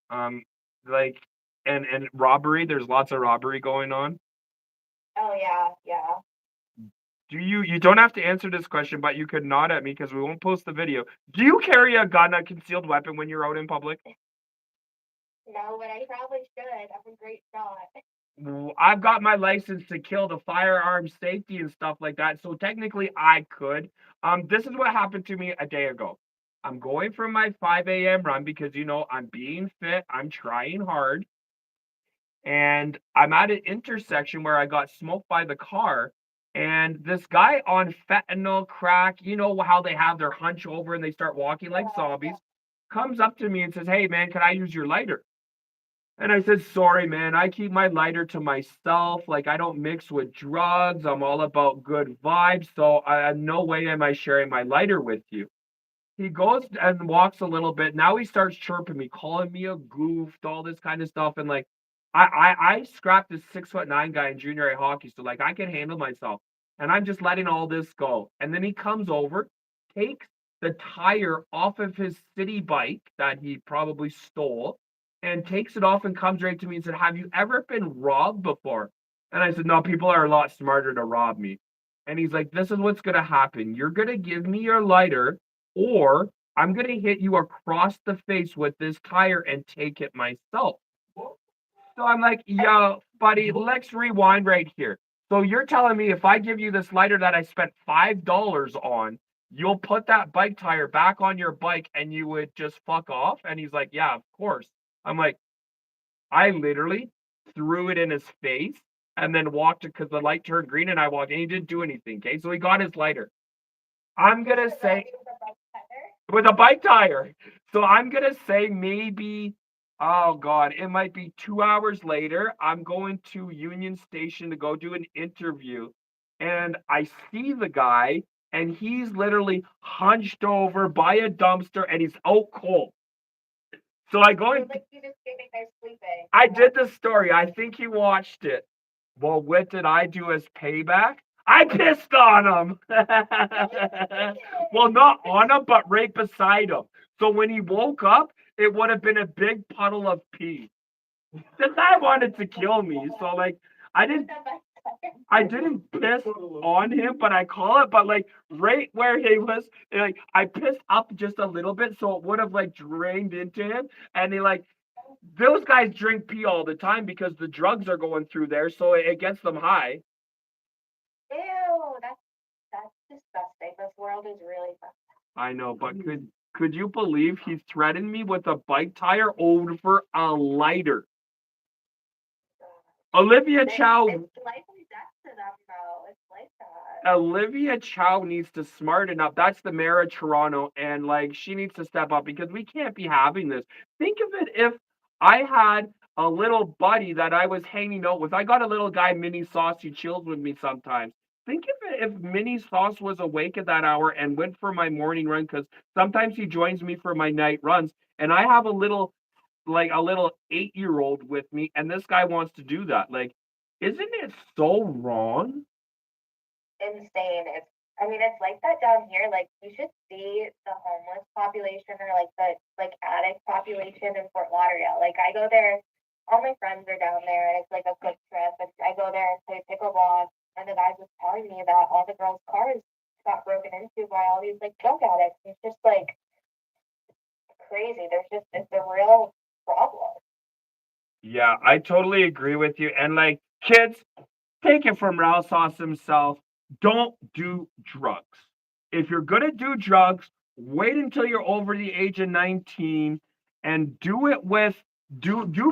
Like, and robbery. There's lots of robbery going on. Oh yeah. You don't have to answer this question, but you could nod at me because we won't post the video. Do you carry a gun, a concealed weapon when you're out in public? No, but I probably should. I'm a great shot. I've got my license to kill, the firearm safety and stuff like that. So technically I could. This is what happened to me a day ago. I'm going for my 5 a.m. run because I'm being fit, I'm trying hard. And I'm at an intersection where I got smoked by the car. And this guy on fentanyl crack, you know how they have their hunch over and they start walking like zombies, comes up to me and says, "Hey man, can I use your lighter?" And I said, "Sorry, man, I keep my lighter to myself. Like, I don't mix with drugs. I'm all about good vibes. So, no way am I sharing my lighter with you." He goes and walks a little bit. Now he starts chirping me, calling me a goof, all this kind of stuff. And like, I scrapped this 6'9" guy in junior A hockey. So, like, I can handle myself. And I'm just letting all this go. And then he comes over, takes the tire off of his city bike that he probably stole and takes it off and comes right to me and said, "Have you ever been robbed before?" And I said, "No, people are a lot smarter to rob me." And he's like, "This is what's going to happen. You're going to give me your lighter, or I'm going to hit you across the face with this tire and take it myself." So I'm like, "Yo, buddy, let's rewind right here. So you're telling me if I give you this lighter that I spent $5 on, you'll put that bike tire back on your bike and you would just fuck off?" And he's like, "Yeah, of course." I'm like, I literally threw it in his face and then walked because the light turned green and I walked and he didn't do anything. Okay. So he got his lighter. I'm going to say with a bike tire. So I'm going to say maybe, oh God, it might be 2 hours later. I'm going to Union Station to go do an interview. And I see the guy and he's literally hunched over by a dumpster and he's out cold. So I go and Like you just sitting there sleeping. I did the story. I think he watched it. Well, what did I do as payback? I pissed on him. Well, not on him, but right beside him. So when he woke up, it would have been a big puddle of pee. The guy wanted to kill me. So like I didn't piss on him, but I call it, but like right where he was, like I pissed up just a little bit, so it would have like drained into him. And he like those guys drink pee all the time because the drugs are going through there, so it gets them high. Ew, that's disgusting. This world is really fun. I know, but could you believe he threatened me with a bike tire over a lighter? Olivia Chow. It's life and death to them, though. It's like that. Olivia Chow needs to smarten up. That's the mayor of Toronto, and like she needs to step up because we can't be having this. Think of it if I had a little buddy that I was hanging out with. I got a little guy, Mini Sauce, he chills with me sometimes. Think of it if Mini Sauce was awake at that hour and went for my morning run because sometimes he joins me for my night runs, and I have a little 8-year-old with me, and this guy wants to do that. Like, isn't it so wrong? Insane. It's like that down here. Like, you should see the homeless population or like the addict population in Fort Lauderdale. Like, I go there, all my friends are down there, and it's like a quick trip. And I go there and play pickleball, and the guys was telling me that all the girls' cars got broken into by all these like drug addicts. It's just like crazy. It's a real problem. Yeah, I totally agree with you. And like, kids, take it from Ralph Sauce himself. Don't do drugs. If you're gonna do drugs, wait until you're over the age of 19 and do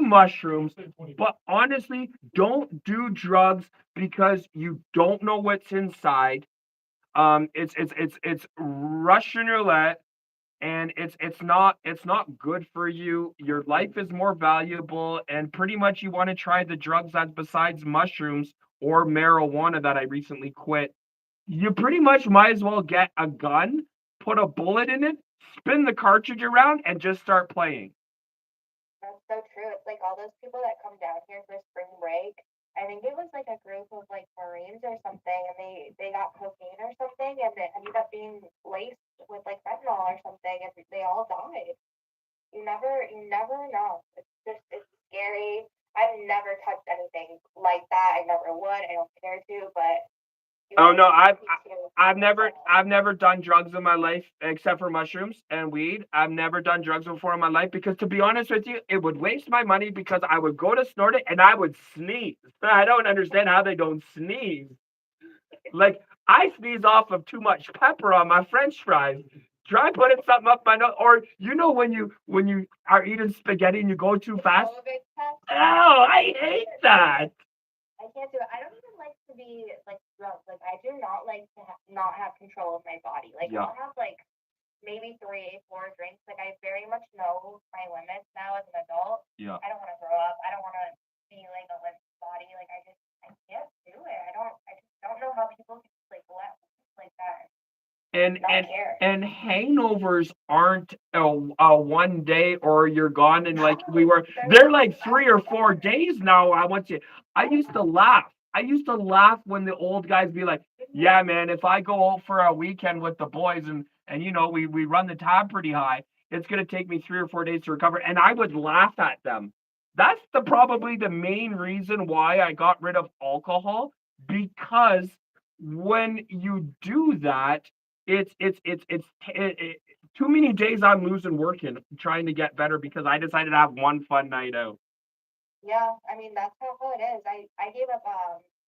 mushrooms. But honestly, don't do drugs because you don't know what's inside. It's Russian roulette, and it's not good for you. Your life is more valuable, and pretty much you want to try the drugs that besides mushrooms or marijuana that I recently quit. You pretty much might as well get a gun, put a bullet in it, spin the cartridge around, and just start playing. That's so true. It's like all those people that come down here for spring break. I think it was like a group of like Marines or something, and they got cocaine or something, and it ended up being laced with like fentanyl or something, and they all died. You never know. It's scary. I've never touched anything like that. I never would. I don't care to, but you Oh guys no, need to I've never done drugs in my life except for mushrooms and weed. I've never done drugs before in my life because to be honest with you, it would waste my money because I would go to snort it and I would sneeze. I don't understand how they don't sneeze. Like I sneeze off of too much pepper on my French fries. Try putting something up my nose, or when you are eating spaghetti and you go too fast. COVID test. Oh, I hate that. I can't do it. I don't even like to be like drunk. Like I do not like to not have control of my body. Like Yeah. I'll have like maybe 3, 4 drinks. Like I very much know my limits now as an adult. Yeah. I don't want to grow up. I don't want to be like a limp body. Like I can't do it. I just don't know how people can like let like that. and Not and care. and hangovers aren't a 1 day or you're gone and like we were they're like 3 or 4 days now. I used to laugh when the old guys be like, yeah man, if I go out for a weekend with the boys and we run the tab pretty high, it's going to take me 3 or 4 days to recover, and I would laugh at them. That's probably the main reason why I got rid of alcohol, because when you do that, it's too many days I'm losing working trying to get better because I decided to have one fun night out. Yeah, that's how it is. I gave up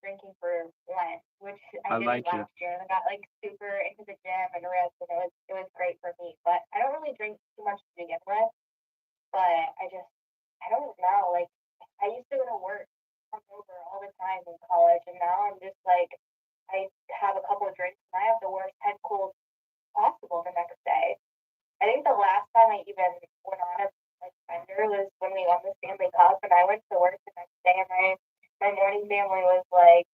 drinking for Lent, which I I did like it. last year, and I got like super into the gym and rest, and it was great for me. But I don't really drink too much to begin with. But I don't know. Like I used to go to work hungover all the time in college, and now I'm just like I have a couple of drinks and I have the worst head cold possible the next day. I think the last time I even went on a like bender was when we won the Stanley Cup, and I went to work the next day, and my morning family was like,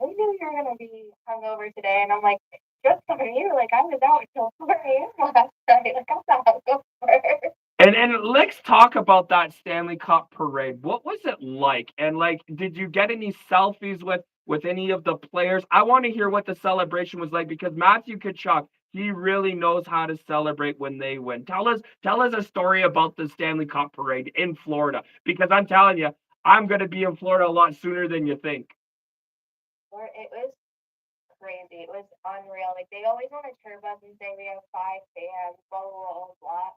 "We knew you were gonna be hungover today," and I'm like, "Just on you, like I was out until 4 a.m. last night, like I'm not hungover." And let's talk about that Stanley Cup parade. What was it like? And like, did you get any selfies with any of the players? I want to hear what the celebration was like because Matthew Tkachuk, he really knows how to celebrate when they win. Tell us a story about the Stanley Cup parade in Florida, because I'm telling you, I'm going to be in Florida a lot sooner than you think. Or it was crazy. It was unreal. Like they always want to chirp us and say we have 5 fans, blah blah blah blah.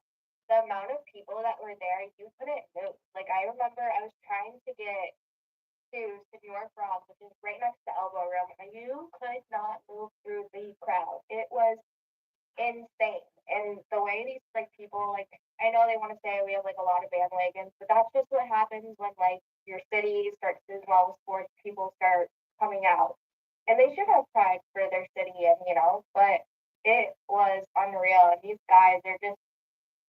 The amount of people that were there, you couldn't move. Like I remember I was trying to get to Senor Frog, which is right next to Elbow Room, and you could not move through the crowd. It was insane. And the way these like people like I know they want to say we have like a lot of bandwagons, but that's just what happens when like your city starts doing well with sports, people start coming out. And they should have pride for their city and but it was unreal. And these guys are just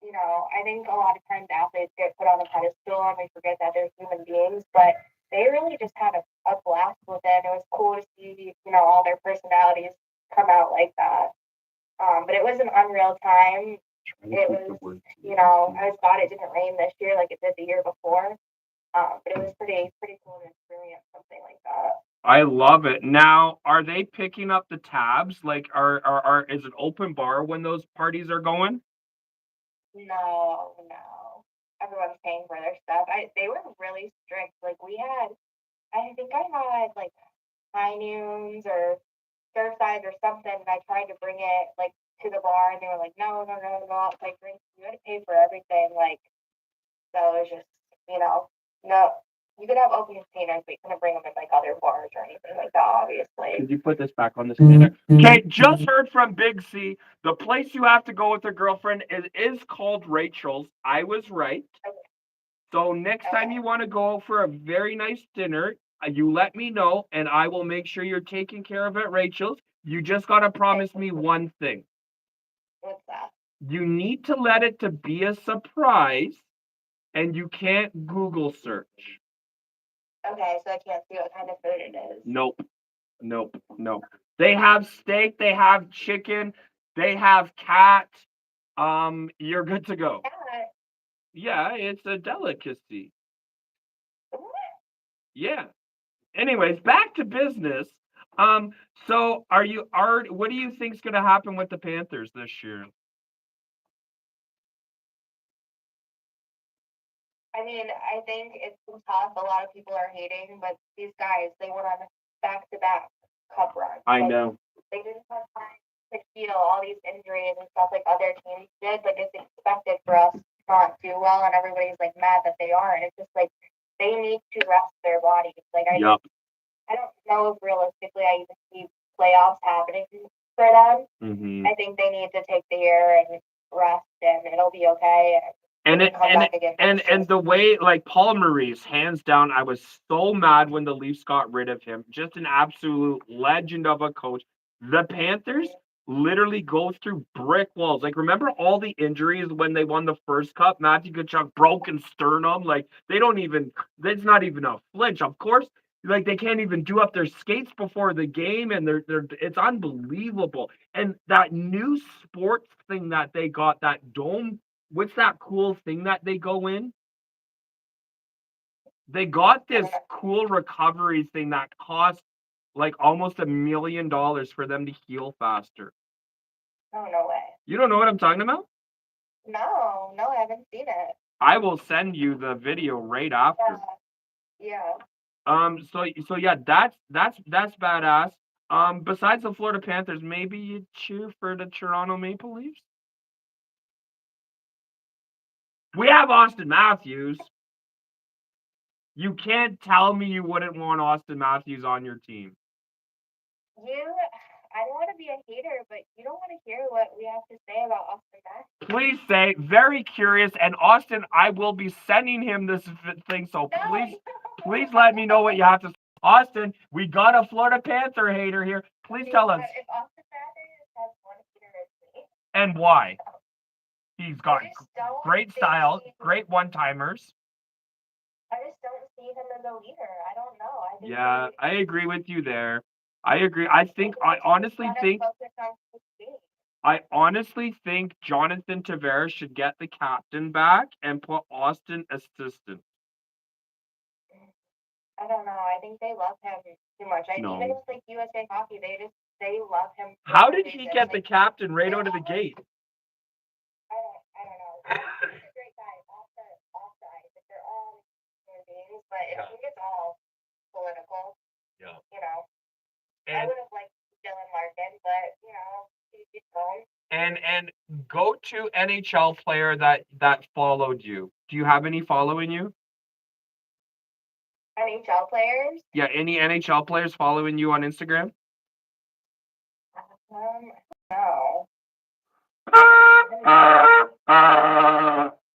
I think a lot of times athletes get put on a pedestal and we forget that they're human beings, but they really just had a blast with it. It was cool to see, all their personalities come out like that. But it was an unreal time. It was, I was glad it didn't rain this year like it did the year before. But it was pretty cool to experience something like that. I love it. Now, are they picking up the tabs? Like, is it open bar when those parties are going? No, no. Everyone's paying for their stuff. They were really strict. Like I think I had like high noons or Surfside or something, and I tried to bring it like to the bar, and they were like, no, no, no, no, outside drinks. You had to pay for everything. Like, so it was just, no. You could have open containers, but you couldn't bring them in like other bars or anything like that, obviously. Could you put this back on the stand? Okay, just heard from Big C. The place you have to go with your girlfriend is called Rachel's. I was right. So next time you want to go for a very nice dinner, you let me know, and I will make sure you're taken care of at Rachel's. You just gotta promise me one thing. What's that? You need to let it to be a surprise, and you can't Google search. Okay, so I can't see what kind of food it is. Nope. They have steak, they have chicken, they have cat. You're good to go. Yeah, it's a delicacy. Yeah. Anyways, back to business. So what do you think's gonna happen with the Panthers this year? I mean, I think it's been tough. A lot of people are hating, but these guys, they went on back-to-back cup runs. I Like, know. they didn't have time to heal all these injuries and stuff like other teams did. Like, it's expected for us to not do well, and everybody's like mad that they are. And it's just like they need to rest their bodies. Like, I don't know if realistically I even see playoffs happening for them. Mm-hmm. I think they need to take the year and rest, and it'll be okay. And the way like Paul Maurice, hands down, I was so mad when the Leafs got rid of him. Just an absolute legend of a coach. The Panthers literally go through brick walls. Like, remember all the injuries when they won the first cup? Matthew Tkachuk broken sternum. Like, it's not even a flinch. Of course, like they can't even do up their skates before the game, and it's unbelievable. And that new sports thing that they got, that dome. What's that cool thing that they go in? They got this cool recovery thing that cost like almost $1 million for them to heal faster. Oh, no way. You don't know what I'm talking about? No, I haven't seen it. I will send you the video right after. Yeah. So yeah, that's badass. Besides the Florida Panthers, maybe you cheer for the Toronto Maple Leafs? We have Austin Matthews. You can't tell me you wouldn't want Austin Matthews on your team. I don't want to be a hater, but you don't want to hear what we have to say about Austin Matthews. Please say, very curious, and Austin, I will be sending him this thing, so please let me know what you have to say. Austin, we got a Florida Panther hater here. Please tell us. If Austin Matthews has one hater, it's me. And why? He's got great style, great one-timers. I just don't see him as a leader. I don't know. I agree with you there. I agree. I honestly think Jonathan Tavares should get the captain back and put Austin assistant. I don't know. I think they love him too much. Even with like USA Hockey, they love him. How did he get the captain right out of the gate? I don't know. He's a great guy. Offside, but they're all human beings. But I think it's all political. Yeah. I would have liked Dylan Larkin, but he's gone. And go to NHL player that followed you. Do you have any following you? NHL players. Yeah, any NHL players following you on Instagram? No.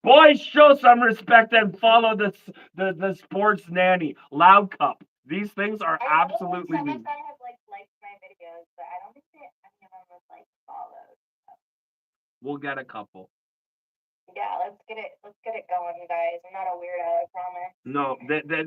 Boys, show some respect and follow the sports nanny Loud Cup. These things are I know absolutely some neat. of them have like liked my videos, but I don't think that any of them have like followed. We'll get a couple. Yeah, let's get it going, you guys. I'm not a weirdo, I promise. No,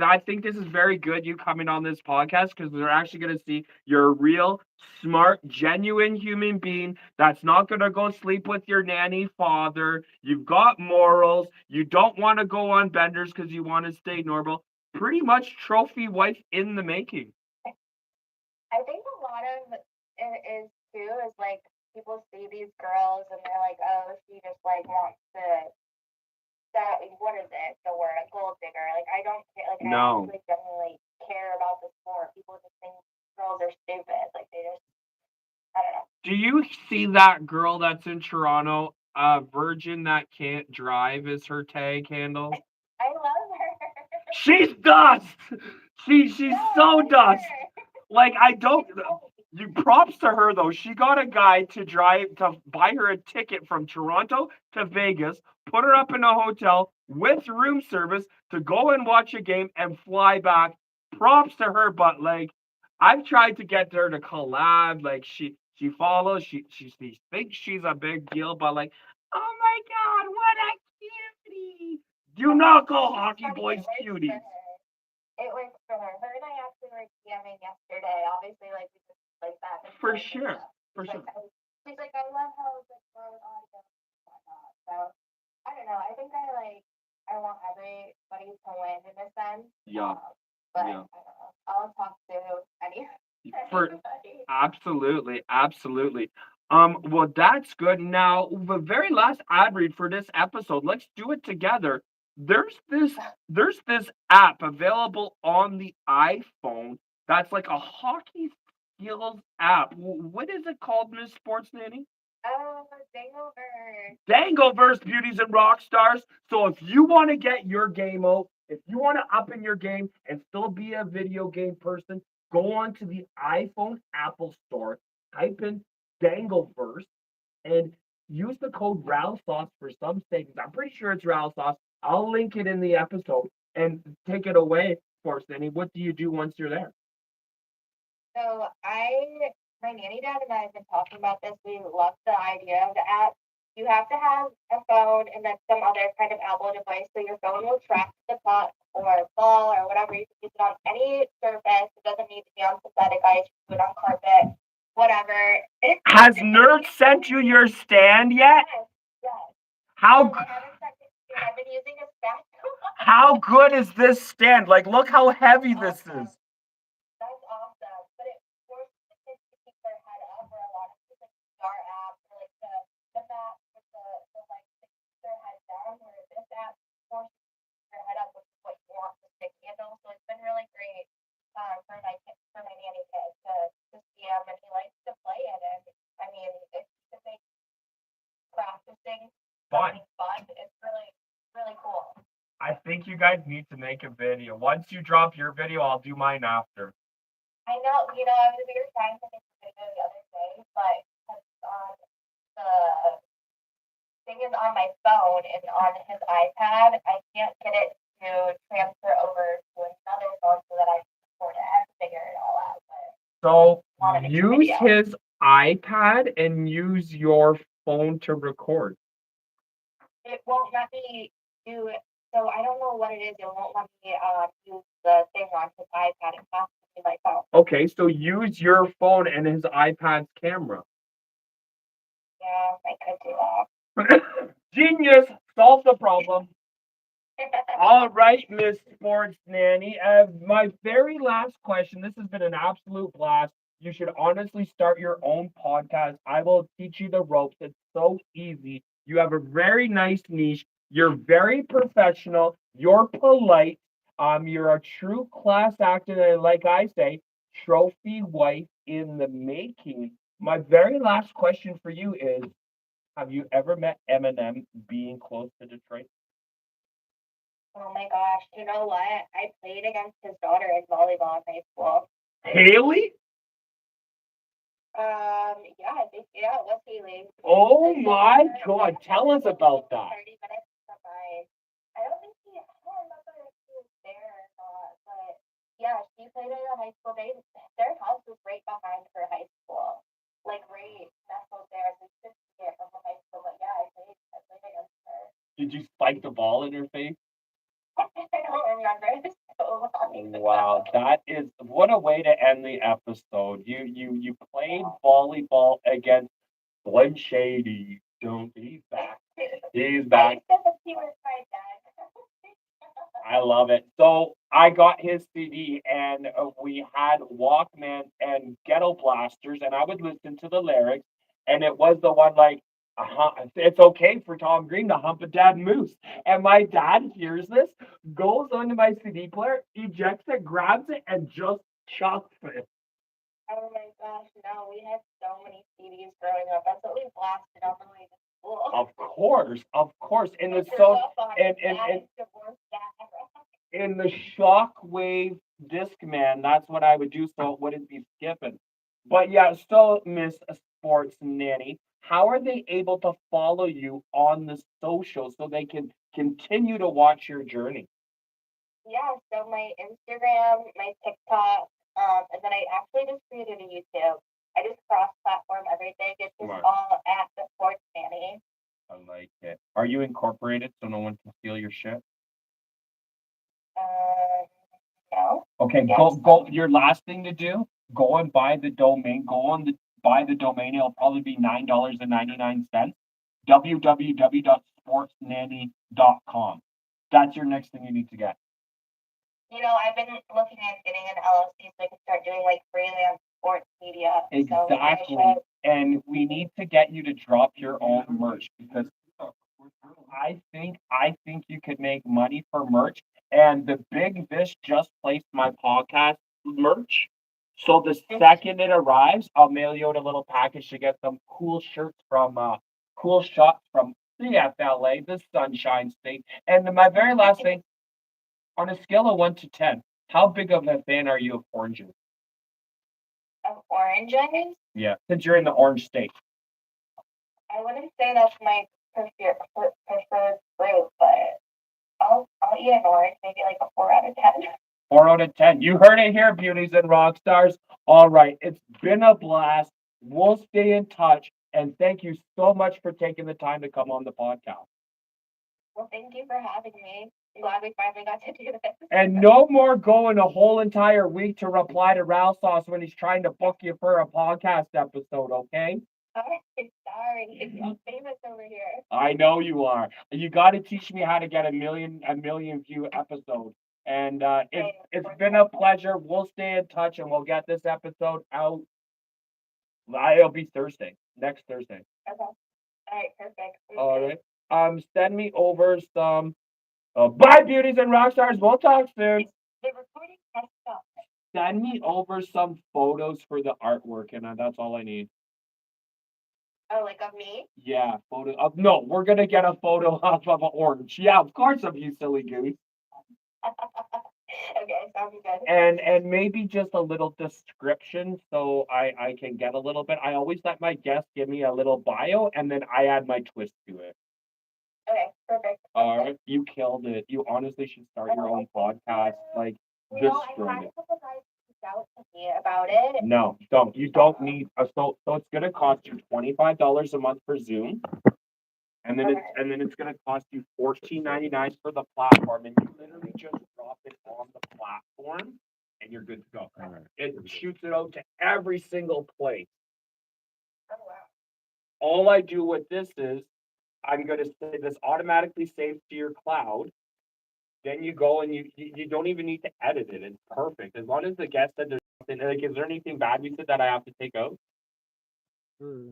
I think this is very good. You coming on this podcast because they're actually going to see you're a real, smart, genuine human being that's not going to go sleep with your nanny father. You've got morals. You don't want to go on benders because you want to stay normal. Pretty much trophy wife in the making. I think a lot of it is too is like people see these girls and they're like, oh, she just like wants to. That what is it? The word a gold digger. Like I don't care. Like No. I actually genuinely care about the sport. People just think girls are stupid. Like they just. I don't know. Do you see that girl that's in Toronto? Virgin that can't drive is her tag handle. I love her. She's dust. She's No, so I like dust. her. Like I don't. She's cool. You props to her though. She got a guy to buy her a ticket from Toronto to Vegas, put her up in a hotel with room service to go and watch a game and fly back. Props to her, but like I've tried to get her to collab. Like she follows. She thinks she's a big deal, but like, oh my god, what a cutie! Do not call hockey Funny, boys it works for cuties. her. It works for her. Her and I actually were DMing yesterday. Obviously, like we just like back and For forth and sure. stuff. For She's sure. like, she's like, I love how it's like grown audio and whatnot. So I don't know. I think I want everybody to win in a sense. Yeah. But Yeah. I don't know. I'll talk to For anybody. absolutely. Well, that's good. Now, the very last ad read for this episode, let's do it together. There's this app available on the iPhone that's like a hockey skills app. What is it called, Miss Sports Nanny? Oh, Dangleberg. Dangleverse Beauties and Rock Stars. So if you want to get your game out, if you want to up in your game and still be a video game person, go on to the iPhone Apple Store, type in Dangleverse, and use the code RALSauce for some savings. I'm pretty sure it's RALSauce. I'll link it in the episode and take it away for us, Danny. What do you do once you're there? So my nanny dad and I have been talking about this. We love the idea of the app. You have to have a phone and then some other kind of Apple device, so your phone will track the puck or ball or whatever. You can use it on any surface. It doesn't need to be on synthetic ice. You can do it on carpet, whatever. Has Nerd sent you your stand yet? Yes. How I haven't sent it to you. I've been using a stand. how good is this stand? Like, look how heavy this is. That's awesome. But it forces the kids to keep their head up, where a lot of kids like our app or like the map with the like to keep their head down, where this app forces you to keep your head up, which is what you want the stick handle. So it's been really great for my nanny kid to see him, and he likes to play it. And I mean, it's to make practicing Fun. fun. It's really cool. I think you guys need to make a video. Once you drop your video, I'll do mine after. I know, we were trying to make a video the other day, but it's on the thing is on my phone and on his iPad. I can't get it to transfer over to another phone so that I can record it. I have to figure it all out. So Want to make a use video. his iPad and use your phone to record. It won't let me do it. So I don't know what it is. It won't let me use the thing on his iPad. It has to be my phone. Okay, so use your phone and his iPad's camera. Yeah, I could do that. Genius! Solve the problem. All right, Miss Sports Nanny. My very last question. This has been an absolute blast. You should honestly start your own podcast. I will teach you the ropes. It's so easy. You have a very nice niche. You're very professional. You're polite. You're a true class act, and like I say, trophy wife in the making. My very last question for you is: have you ever met Eminem being close to Detroit? Oh my gosh, you know what? I played against his daughter in volleyball in high school. Haley? Yeah, I think it was Haley. Oh my God, tell us about that. 30 minutes behind. I don't remember if she was there or not, but yeah, she played at a high school. Their house was right behind her high school, like right nestled there. So you could see it from the high school. But yeah, I played against her. Did you spike the ball in her face? I don't remember. It's so long ago. Wow, that is what a way to end the episode. You played volleyball against Slim Shady. Don't he's back. He's back. He was my dad. I love it. So I got his CD and we had Walkman and Ghetto Blasters, and I would listen to the lyrics, and it was the one like, it's okay for Tom Green to hump a dead moose. And my dad hears this, goes onto my CD player, ejects it, grabs it, and just chucks it. Oh my gosh, no, we had so many CDs growing up. That's what we blasted on the way to school. Of course. In the Grew so up on and divorced dad. in the Shockwave Discman, that's what I would do, so it wouldn't be skipping. But yeah, so Miss Sports Nanny, how are they able to follow you on the social so they can continue to watch your journey? Yeah, so my Instagram, my TikTok, and then I actually just created a YouTube. I just cross-platform everything. It's just Right. all at the Sports Nanny. I like it. Are you incorporated so no one can steal your shit? No. Okay, Yes. go. Your last thing to do, go and buy the domain. Buy the domain. It'll probably be $9.99. www.sportsnanny.com. That's your next thing you need to get. You know, I've been looking at getting an LLC so I can start doing like freelance sports media. So maybe I Exactly. should. And we need to get you to drop your own merch because I think you could make money for merch. And the Big Fish just placed my podcast merch. So the second it arrives, I'll mail you out a little package to get some cool shirts from cool shots from CFLA, the Sunshine State. And then my very last thing, on a scale of 1 to 10, how big of a fan are you of orange juice? Of oranges? Yeah, since you're in the orange state. I wouldn't say that's my preferred fruit, but I'll eat an orange, maybe like a 4 out of 10. 4 out of 10. You heard it here, beauties and rock stars. All right, it's been a blast. We'll stay in touch. And thank you so much for taking the time to come on the podcast. Well, thank you for having me. I'm glad we finally got to do this. And no more going a whole entire week to reply to Ralph Sauce when he's trying to book you for a podcast episode, okay? Sorry, I'm famous over here. I know you are. You got to teach me how to get a million view episode. And it's been a pleasure. We'll stay in touch and we'll get this episode out. It'll be next Thursday. Okay. All right, perfect. All right. Send me over some. Bye, beauties and rock stars. We'll talk soon. The recording messed up. Send me over some photos for the artwork, and that's all I need. Oh, like of me? Yeah, photo of. No, we're gonna get a photo of an orange. Yeah, of course, of you, silly goose. Okay, sounds good. And maybe just a little description so I can get a little bit. I always let my guests give me a little bio, and then I add my twist to it. Okay, perfect. All right, you killed it. You honestly should start your own podcast. Like, You know, I destroyed had it. a couple guys reach out to me about it. No, don't. You don't need so it's gonna cost you $25 a month for Zoom. And then it's gonna cost you $14.99 for the platform. And you literally just drop it on the platform and you're good to go. All right. It shoots it out to every single place. Oh, wow. All I do with this is I'm gonna say this automatically saves to your cloud. Then you go and you don't even need to edit it. It's perfect. As long as the guest said there's something like, is there anything bad we said that I have to take out? I don't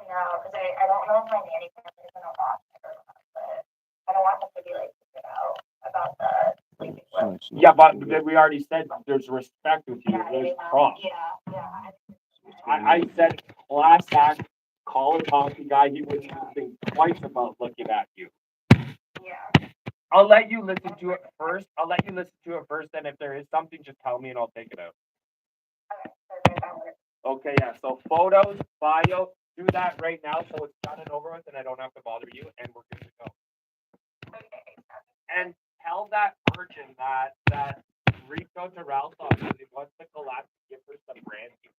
know, because I don't know if my nanny person is gonna watch it or not, but I don't want them to be like freaked out about the sleeping with. Yeah, but we already said there's respect with you. Yeah, There's trust. yeah. I said last act, call a talkie guy. He wouldn't even think twice about looking at you. Yeah. I'll let you listen to it first. And if there is something, just tell me and I'll take it out. Okay. Perfect. That works. Okay, yeah. So photos, bio, do that right now so it's done and over with and I don't have to bother you and we're good to go. Okay. And tell that virgin that reach out to Ralph because he wants to collab to give her some branding.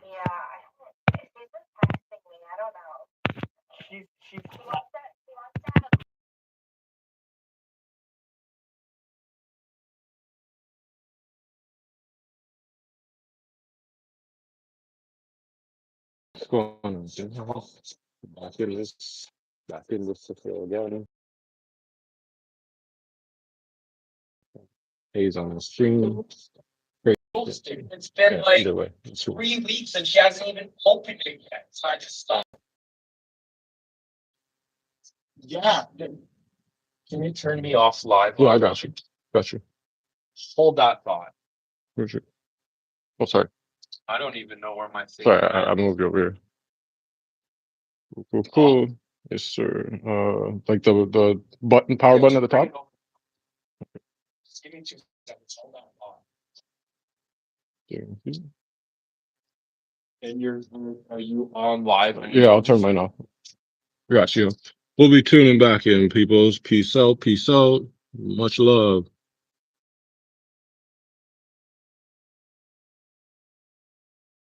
Yeah. She's just texting me. I don't know. She's She wants to have a What's going on, Jim? Back in this again. He's on the stream. Great. It's been Yeah, like either way. It's cool. 3 weeks and she hasn't even opened it yet. So I just stopped. Yeah. Can you turn me off live? Yeah, I got you. Got you. Hold that thought. Where's your... Oh, sorry. I don't even know where my thing Sorry, is. I moved you over here. Cool. Yes, sir. Like the button, power button at the top. Just give me 2 seconds. Hold that thought. Yeah, And are you on live? yeah, I'll turn mine off. Got you. We'll be tuning back in, peoples. Peace out. Peace out. Much love.